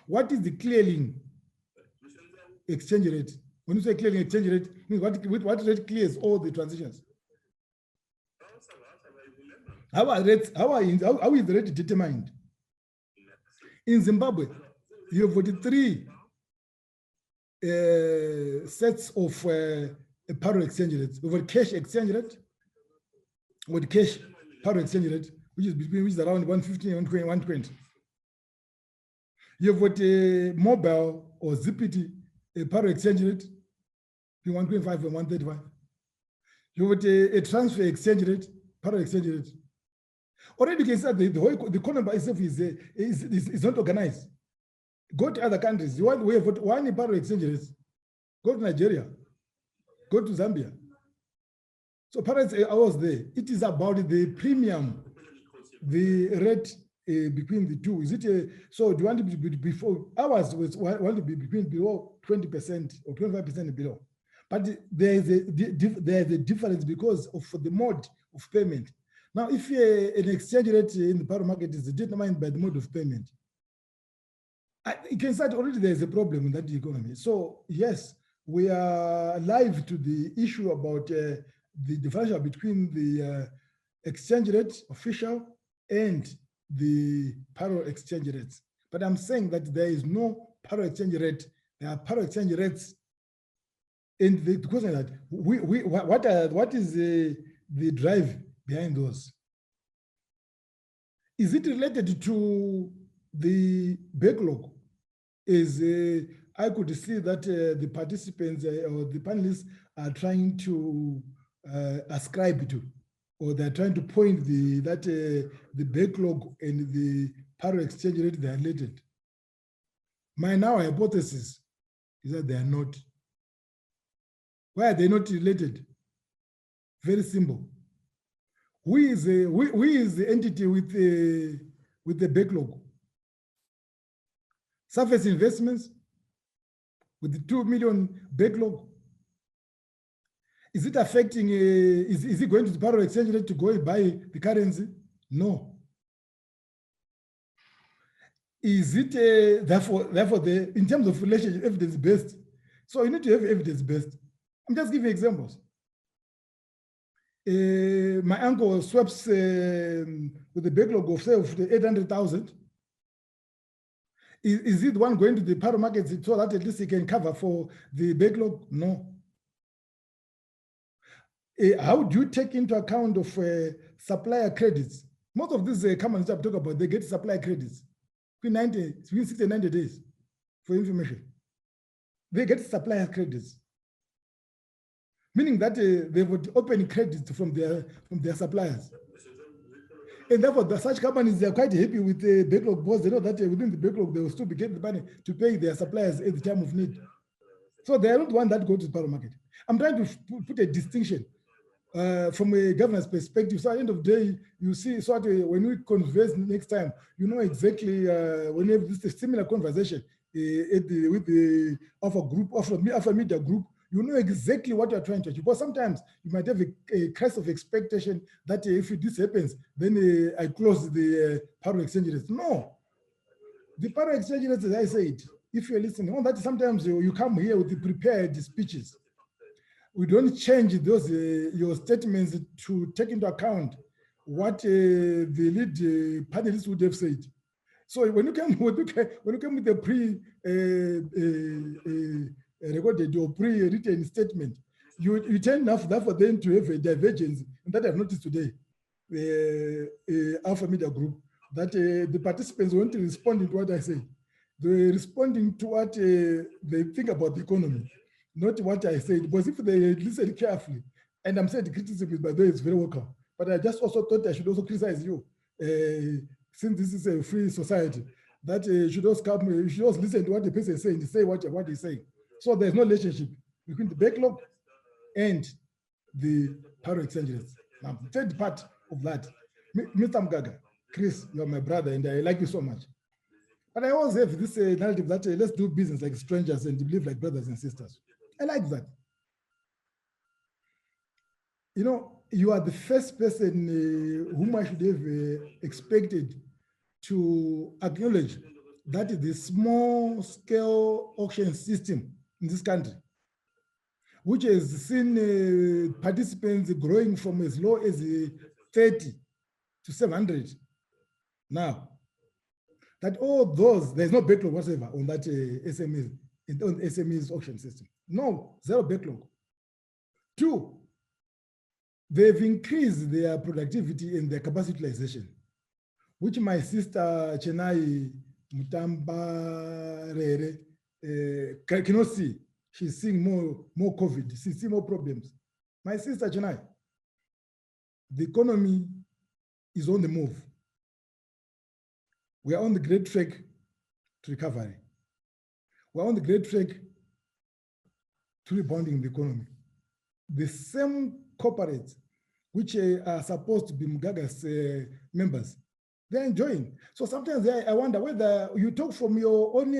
What is the clearing exchange rate? When you say clearing exchange rate, means what rate clears all the transitions? How is the rate determined? In Zimbabwe, you have 43 sets of parallel exchange rates. We have cash exchange rate, with cash parallel exchange rate, which is around 150 and 120. You have got a mobile or ZPT, a parallel exchange rate, between 125 and 135. You have got a transfer exchange rate, parallel exchange rate. Already you can say the economy by itself is not organized. Go to other countries. We have got one parallel exchange rate. Go to Nigeria. Go to Zambia. So parallel, I was there. It is about the premium, the rate between the two? Is it so? Do you want to be before ours want to be between below 20% or 25% below? But there is a difference because of the mode of payment. Now, if an exchange rate in the power market is determined by the mode of payment, you can start already. There is a problem in that economy. So yes, we are alive to the issue about the differential between the exchange rate official and the parallel exchange rates. But I'm saying that there is no parallel exchange rate. There are parallel exchange rates. And the question is that what is the drive behind those? Is it related to the backlog? I could see that the participants or the panelists are trying to ascribe to, or they're trying to point that the backlog and the parallel exchange rate, they are related. My now hypothesis is that they are not. Why are they not related? Very simple. Who is the entity with the backlog? Surface Investments with the 2 million backlog. Is it affecting? Is it going to the parallel exchange rate to go and buy the currency? No. Is it therefore in terms of relationship evidence based? So you need to have evidence based. I'm just giving examples. My uncle swaps with the backlog of say of the 800,000. Is it one going to the power markets so that at least he can cover for the backlog? No. How do you take into account of supplier credits? Most of these companies I'm talking about, they get supplier credits between 60 and 90 days for information. They get supplier credits, meaning that they would open credits from their suppliers. And therefore, such companies, they're quite happy with the backlog because they know that within the backlog, they will still be getting the money to pay their suppliers at the time of need. So they are not one that go to the power market. I'm trying to put a distinction from a governance perspective. So at the end of the day, you see, so when we converse next time, you know exactly when you have this similar conversation with the Alpha Media Group, you know exactly what you're trying to achieve. But sometimes you might have a crest of expectation that if this happens, then I close the power exchange rates. No. The power exchange rates, as I said, if you're listening, on that sometimes you come here with the prepared speeches. We don't change those your statements to take into account what the lead panelists would have said. So when you come with the recorded or pre-written statement, you tend enough for them to have a divergence, and that I've noticed today, Alpha Media Group, that the participants want to respond to what I say. They're responding to what they think about the economy, not what I said. Because if they listen carefully, and I'm saying the criticism is, by the way, it's very welcome. But I just also thought I should also criticize you, since this is a free society, that you should also listen to what the person is saying, say what he's saying. So there's no relationship between the backlog and the power exchange rates. Now, the third part of that, Mr. Mgaga, Chris, you're my brother, and I like you so much. But I always have this narrative that let's do business like strangers and live like brothers and sisters. I like that. You know, you are the first person whom I should have expected to acknowledge that the small scale auction system in this country, which has seen participants growing from as low as 30 to 700 now, that all those, there's no backlog whatsoever on that SMEs auction system. No, zero backlog. Two, they've increased their productivity and their capacity utilization, which my sister Chenai Mutambarere cannot see. She's seeing more COVID, she's seeing more problems. My sister Chenai, the economy is on the move. We are on the great track to recovery. We're on the great track to rebounding the economy. The same corporates which are supposed to be Mgaga's members, They're enjoying. So sometimes I wonder whether you talk from your own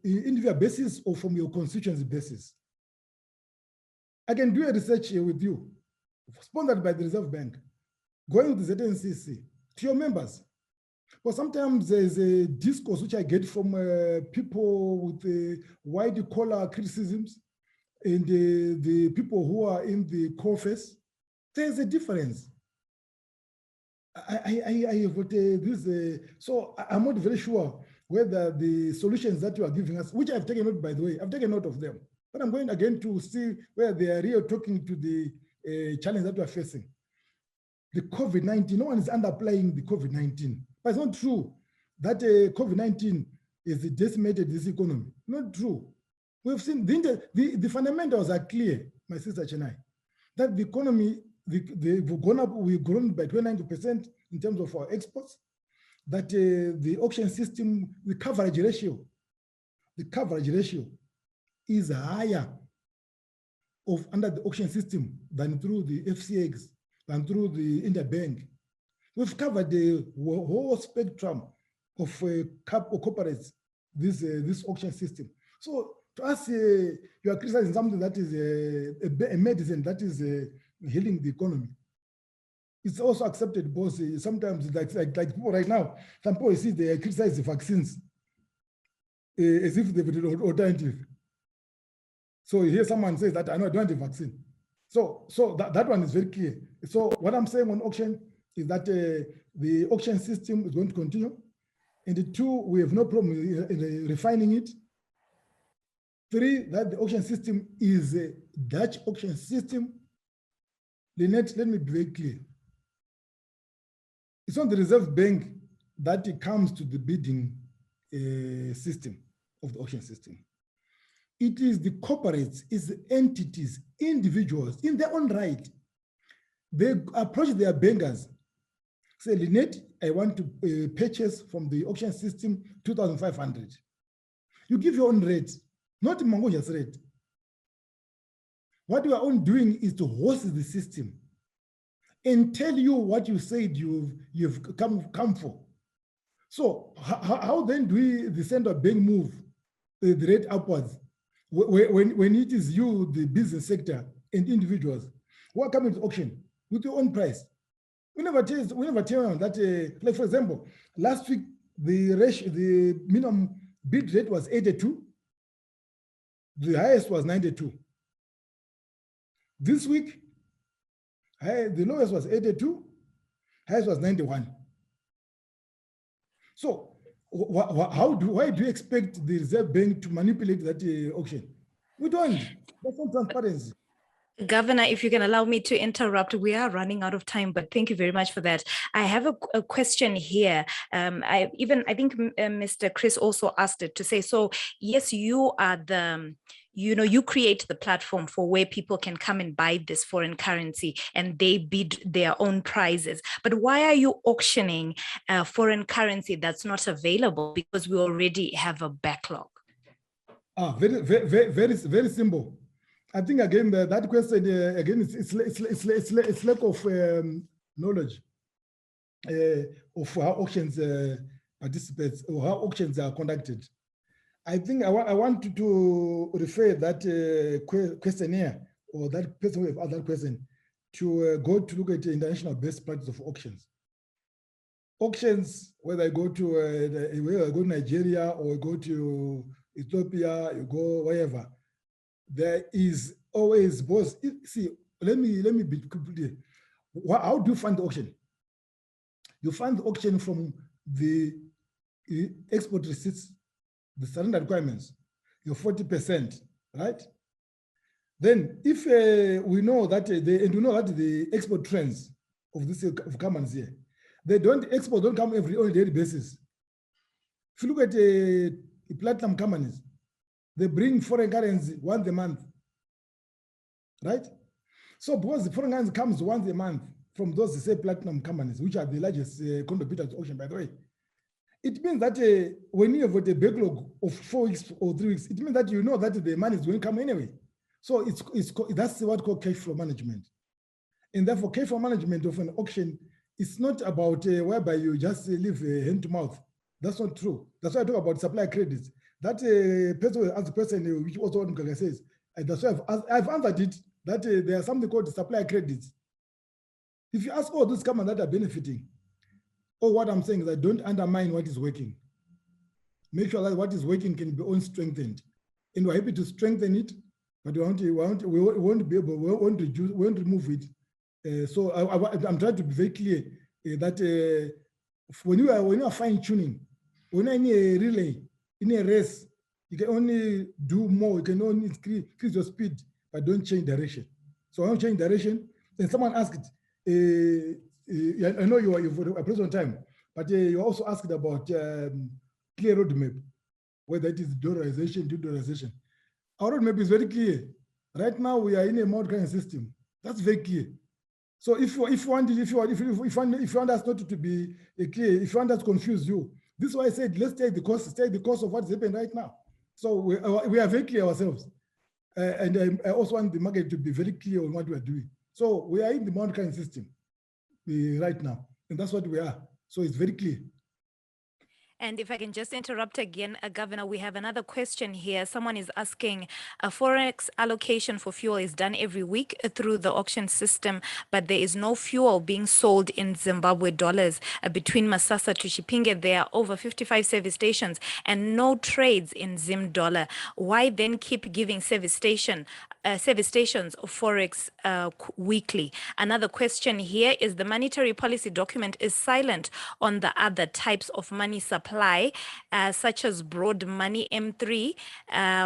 individual basis or from your constituency basis. I can do a research here with you, sponsored by the Reserve Bank, going to the ZNCC, to your members. But sometimes there's a discourse which I get from people with wide collar criticisms and the people who are in the core phase. There's a difference. So I'm not very sure whether the solutions that you are giving us, which I've taken note, by the way, I've taken note of them, but I'm going again to see where they are really talking to the challenge that we are facing. The COVID-19, no one is underplaying the COVID-19, but it's not true that COVID-19 is decimated this economy. Not true. We've seen the fundamentals are clear, my sister Chennai, that the economy, we've gone up, we've grown by 29% in terms of our exports, that the auction system, the coverage ratio is higher under the auction system than through the FCX, than through the interbank. We've covered the whole spectrum of corporates, this auction system. So to us, you are criticizing something that is a medicine that is healing the economy. It's also accepted, both sometimes like people right now, some people see they criticize the vaccines as if they've an alternative. So you hear someone say that I don't want the vaccine. So that one is very clear. So what I'm saying on auction is that the auction system is going to continue. And the two, we have no problem in refining it. Three, that the auction system is a Dutch auction system. Lynette, let me be very clear. It's not the Reserve Bank that it comes to the bidding system of the auction system. It is the corporates, it's the entities, individuals in their own right. They approach their bankers, say, Lynette, I want to purchase from the auction system 2,500. You give your own rate, not Mangudya's rate. What you are on doing is to host the system and tell you what you said you've come for. So how then do the central bank move the rate upwards when it is you, the business sector and individuals who are coming to auction with your own price? We never tell them that, like for example, last week the minimum bid rate was 82, the highest was 92. This week, the lowest was 82, highest was 91. So why do you expect the Reserve Bank to manipulate that auction? We don't. That's not transparency.
Governor, if you can allow me to interrupt, we are running out of time, but thank you very much for that. I have a question here. I think Mr. Chris also asked it to say, so yes, you are you create the platform for where people can come and buy this foreign currency and they bid their own prizes. But why are you auctioning foreign currency that's not available? Because we already have a backlog.
Very simple. I think again that question again it's lack of knowledge of how auctions participates or how auctions are conducted. I think I want to refer that questionnaire or that person who have asked that question to go to look at the international best practice of auctions. Auctions, whether I go to Nigeria or go to Ethiopia, you go wherever, there is always both. See, let me be clear. How do you fund the auction? You fund the auction from the export receipts, the surrender requirements, your 40%, right? Then, if we know that the export trends of this companies here, export don't come on a daily basis. If you look at the platinum companies, they bring foreign currency once a month, right? So because the foreign currency comes once a month from those, say, platinum companies, which are the largest contributors to auction, by the way, it means that when you have a backlog of 4 weeks or 3 weeks, it means that you know that the money is going to come anyway. So that's what called cash flow management. And therefore, cash flow management of an auction it's not about whereby you just live hand to mouth. That's not true. That's why I talk about supply credits. That person as the person which also what Mgaga says, and that's why I've answered it, that there's something called supply credits. If you ask all those companies that are benefiting, or what I'm saying is I don't undermine what is working. Make sure that what is working can be strengthened. And we're happy to strengthen it, but we want to be able, we want to remove it. So I'm trying to be very clear that when you are fine tuning, when in a relay, in a race, you can only do more, you can only increase your speed, but don't change direction. So when you change direction, then someone asked, I know you've a place on time, but you also asked about clear roadmap, whether it is dollarization, de-dollarization. Our roadmap is very clear. Right now, we are in a multi-currency system. That's very clear. So if you want us not to be clear, if you want us to confuse you, this is why I said let's take the cost of what's happening right now. So we are very clear ourselves, and I also want the market to be very clear on what we are doing. So we are in the multi-currency system right now, and that's what we are. So it's very clear.
And if I can just interrupt again, Governor, we have another question here. Someone is asking, a forex allocation for fuel is done every week through the auction system, but there is no fuel being sold in Zimbabwe dollars. Between Masasa to Chipinge, there are over 55 service stations and no trades in Zim dollar. Why then keep giving service stations forex weekly? Another question here is the monetary policy document is silent on the other types of money supply, such as broad money M3.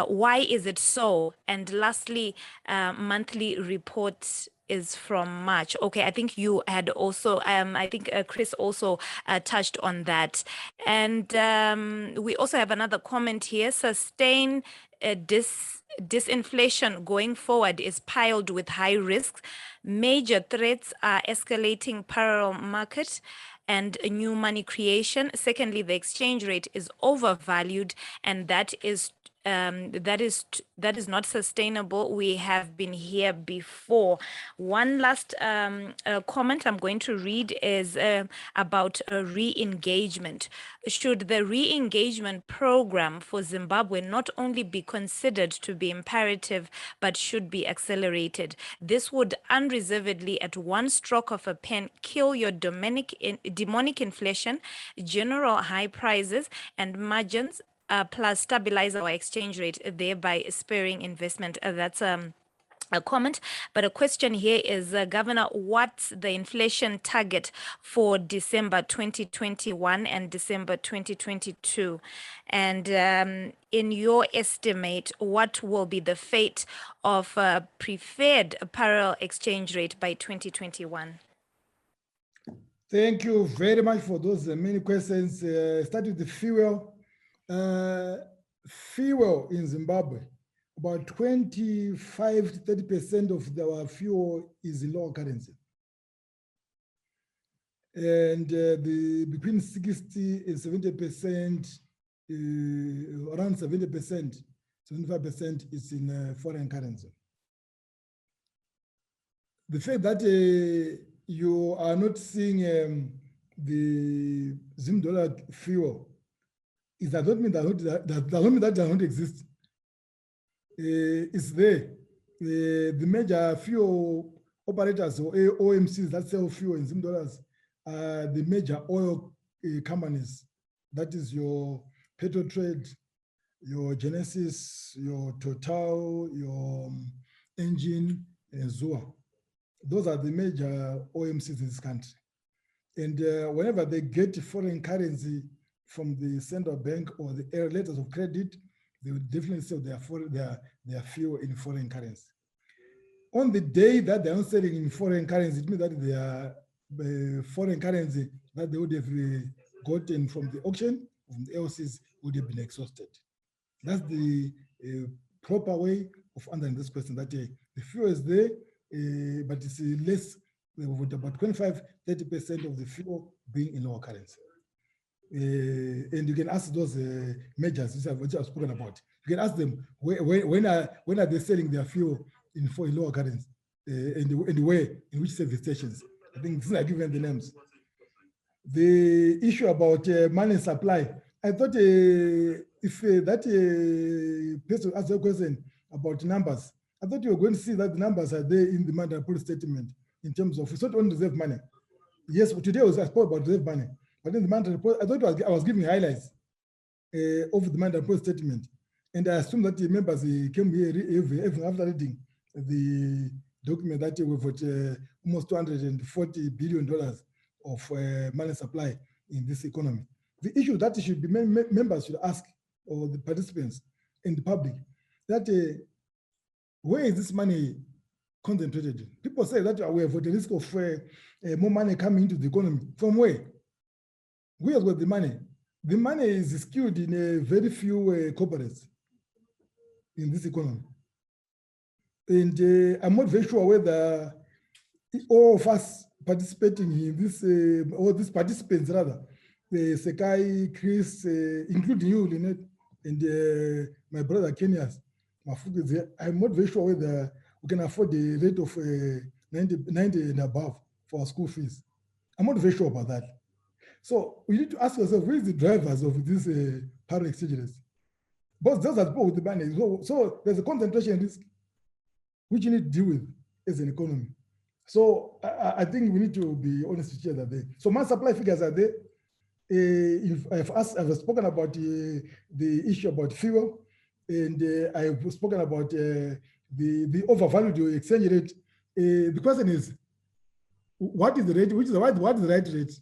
Why is it so? And lastly, monthly report is from March. Okay, I think you had also, I think Chris also touched on that. And we also have another comment here, sustain disinflation going forward is piled with high risks. Major threats are escalating parallel market and new money creation. Secondly, the exchange rate is overvalued, and that is not sustainable. We have been here before. One last comment I'm going to read is about re-engagement. Should the re-engagement program for Zimbabwe not only be considered to be imperative, but should be accelerated? This would unreservedly, at one stroke of a pen, kill your demonic inflation, general high prices, and margins, plus stabilize our exchange rate, thereby sparing investment. That's a comment. But a question here is, Governor, what's the inflation target for December 2021 and December 2022? And in your estimate, what will be the fate of preferred parallel exchange rate by 2021?
Thank you very much for those many questions. Start with the fuel. Fuel in Zimbabwe, about 25 to 30% of our fuel is in local currency. And between 60 and 70%, around 70%, 75% is in foreign currency. The fact that you are not seeing the Zim dollar fuel is that doesn't mean that does not exist. It's there. The major fuel operators or OMCs that sell fuel in Zim dollars are the major oil companies. That is your Petrotrade, your Genesis, your Total, your Engine, and Zua. Those are the major OMCs in this country. And whenever they get foreign currency from the central bank or the letters of credit, they will definitely sell their fuel in foreign currency. On the day that they are selling in foreign currency, it means that their foreign currency that they would have gotten from the auction, from the LCs, would have been exhausted. That's the proper way of answering this question, that the fuel is there, but it's less, with about 25, 30% of the fuel being in local currency. And you can ask those majors which I've spoken about. You can ask them when are they selling their fuel in lower currency, and where, in which service stations. I think I given the names. The issue about money supply, I thought if that person asked a question about numbers, I thought you were going to see that the numbers are there in the demand and pull statement in terms of, it's not only reserve money. Yes, today I spoke about reserve money, but in the demand report, I thought I was giving highlights of the demand and pull statement. And I assume that the members came here even after reading the document that we've got almost $240 billion of money supply in this economy. The issue that should be members should ask, or the participants in the public, that where is this money concentrated? People say that we have got the risk of more money coming into the economy. From where? Where has got the money? The money is skewed in a very few corporates in this economy. And I'm not very sure whether all of us participating in this, or these participants rather, Sekai, Chris, including you, Lynette, and my brother Kenyas, I'm not very sure whether we can afford the rate of 90 and above for our school fees. I'm not very sure about that. So we need to ask ourselves, where is the drivers of this power exchange rates? But those are people with the money. So there's a concentration risk which you need to deal with as an economy. So I think we need to be honest with each other there. So my supply figures are there. I've spoken about the issue about fuel, and I've spoken about the overvalued exchange rate. The question is, what is the rate? What is the right rate?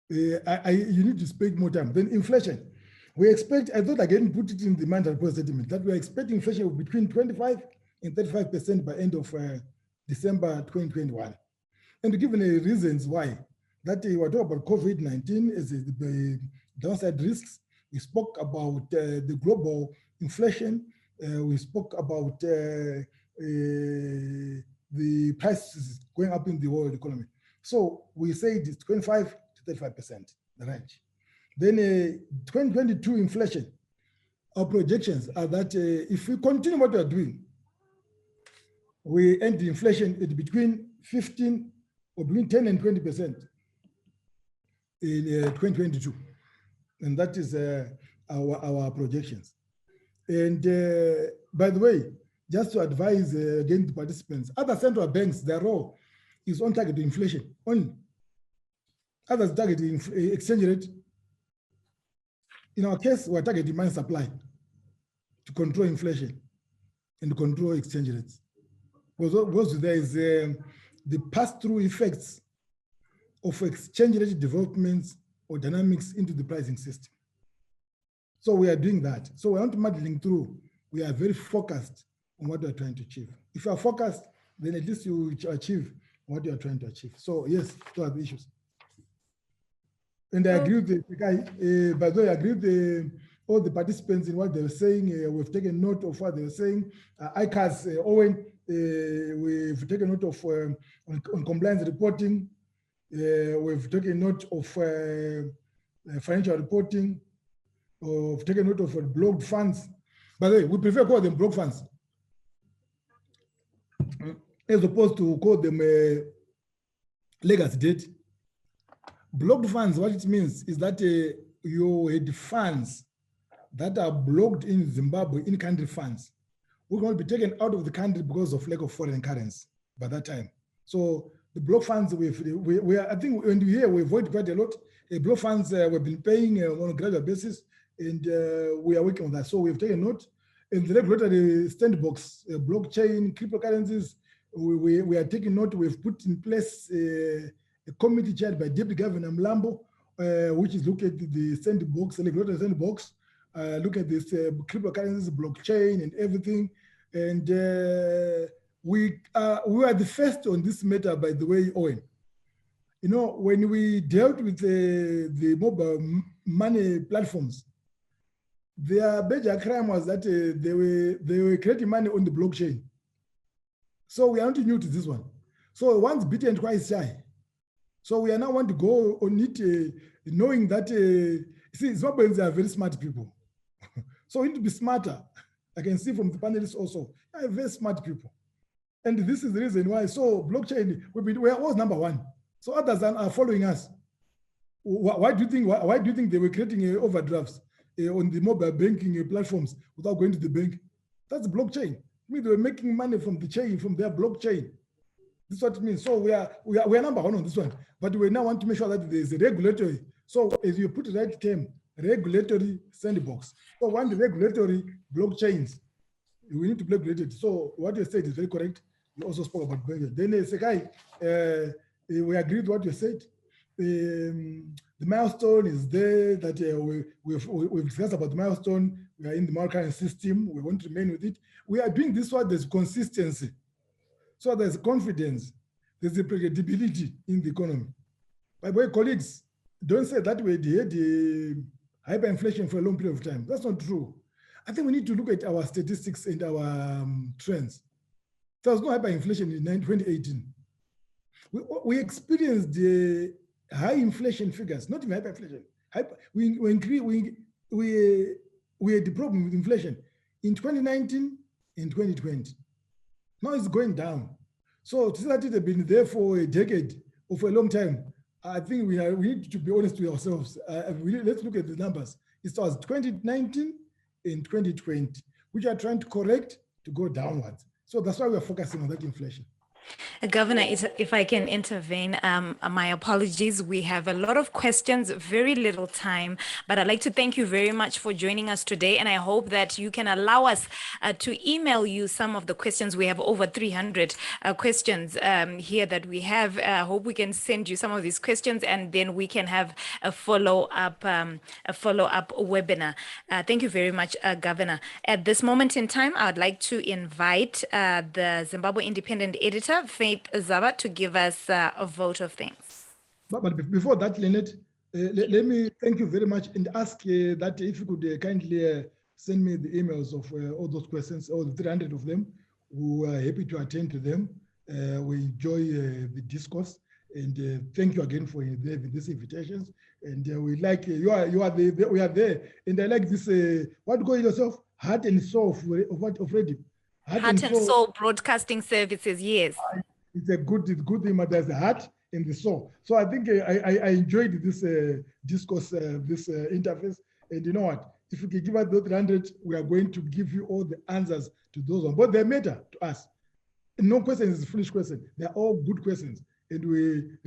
You need to spend more time. Then inflation. We expect, I thought again, put it in the demand and report statement, that we are expecting inflation of between 25 and 35% by end of December 2021. And given the reasons why, that we're talking about COVID-19 as the downside risks. We spoke about the global inflation. We spoke about the prices going up in the world economy. So we say it's 25 to 35%, the range. Then 2022 inflation, our projections are that if we continue what we are doing, we end the inflation at between 15 or between 10 and 20% in 2022. And that is our projections. And by the way, just to advise again the participants, other central banks, their role is on target inflation only. Others target exchange rate. In our case, we're targeting demand supply to control inflation and to control exchange rates. Because there is the pass-through effects of exchange rate developments or dynamics into the pricing system. So we are doing that. So we're not muddling through. We are very focused on what we're trying to achieve. If you are focused, then at least you achieve what you are trying to achieve. So yes, those are the issues. And I agree with the guy, by the way, I agree with all the participants in what they were saying. We've taken note of what they were saying. ICAS, Owen, we've taken note of on compliance reporting. We've taken note of financial reporting. We've taken note of blocked funds. By the way, we prefer to call them blocked funds as opposed to call them legacy debt. Blocked funds, what it means is that you had funds that are blocked in Zimbabwe, in-country funds, will not be taken out of the country because of lack of foreign currency by that time. So the block funds, we are, I think when we hear, we avoid quite a lot. Block funds we've been paying on a gradual basis, and we are working on that. So we've taken note. In the regulatory sandbox, blockchain, cryptocurrencies, we are taking note. We've put in place a committee chaired by Deputy Governor Mlambo, which is looking at the sandbox, the regulatory sandbox, look at this cryptocurrencies, blockchain, and everything. And we are the first on this matter, by the way, Owen. You know, when we dealt with the mobile money platforms, their major crime was that they were creating money on the blockchain. So we are not new to this one. So once bitten, twice shy. So we are now want to go on it, knowing that, see, Zimbabweans are very smart people. So we need to be smarter. I can see from the panelists also, they are very smart people. And this is the reason why. So blockchain, we are always number one. So others are following us. Why do you think they were creating overdrafts on the mobile banking platforms without going to the bank? That's blockchain. I mean, they were making money from the chain, from their blockchain. This is what it means. So we are number one on this one, but we now want to make sure that there is a regulatory. So as you put the right term, regulatory sandbox. So one, the regulatory blockchains, we need to regulate it. So what you said is very correct. You also spoke about banking. Then Sekai, we agreed with what you said. The milestone is there that we've discussed about the milestone. We are in the market system. We want to remain with it. We are doing this one. There's consistency. So there's confidence. There's a predictability in the economy. My boy colleagues, don't say that we had hyperinflation for a long period of time. That's not true. I think we need to look at our statistics and our trends. There was no hyperinflation in 2018. We experienced the high inflation figures, not even hyperinflation. We had the problem with inflation in 2019 and 2020. Now it's going down. So to say that it has been there for a decade or for a long time, I think we need to be honest with ourselves. Let's look at the numbers. It was 2019 and 2020, which are trying to correct to go downwards. So that's why we're focusing on that inflation.
Governor, if I can intervene, my apologies. We have a lot of questions, very little time, but I'd like to thank you very much for joining us today. And I hope that you can allow us to email you some of the questions. We have over 300 questions here that we have. I hope we can send you some of these questions and then we can have a follow-up webinar. Thank you very much, Governor. At this moment in time, I'd like to invite the Zimbabwe Independent Editor, Faith Zaba, to give us a vote of thanks.
But before that, Lynette, let me thank you very much and ask that if you could kindly send me the emails of all those questions, all the 300 of them. We are happy to attend to them. We enjoy the discourse, and thank you again for these invitations. And we like we are there, and I like this. What do you call yourself? Heart and soul of radio.
Heart and Soul Broadcasting Services, yes.
It's a good thing, but there's the heart and the soul. So I think I enjoyed this discourse, this interface. And you know what? If you can give us those 300, we are going to give you all the answers to those ones. But they matter to us. No question is a foolish question. They're all good questions. And we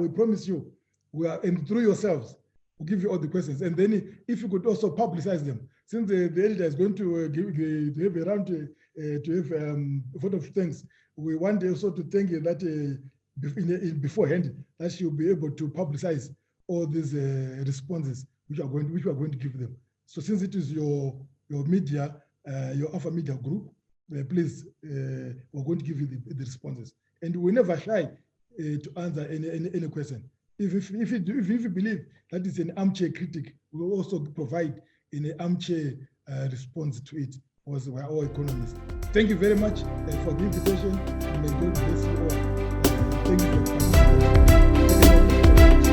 promise you, and through yourselves, we'll give you all the questions. And then if you could also publicize them. Since the editor is going to have a round to have a lot of things, we want also to thank you that beforehand that you'll be able to publicize all these responses which we are going to give them. So since it is your media, your Alpha Media group, please, we're going to give you the responses, and we never shy to answer any question. If you believe that it's an armchair critic, we will also provide in an armchair response to it, because we're all economists. Thank you very much for the invitation, and may God bless you all. Thank you for participating.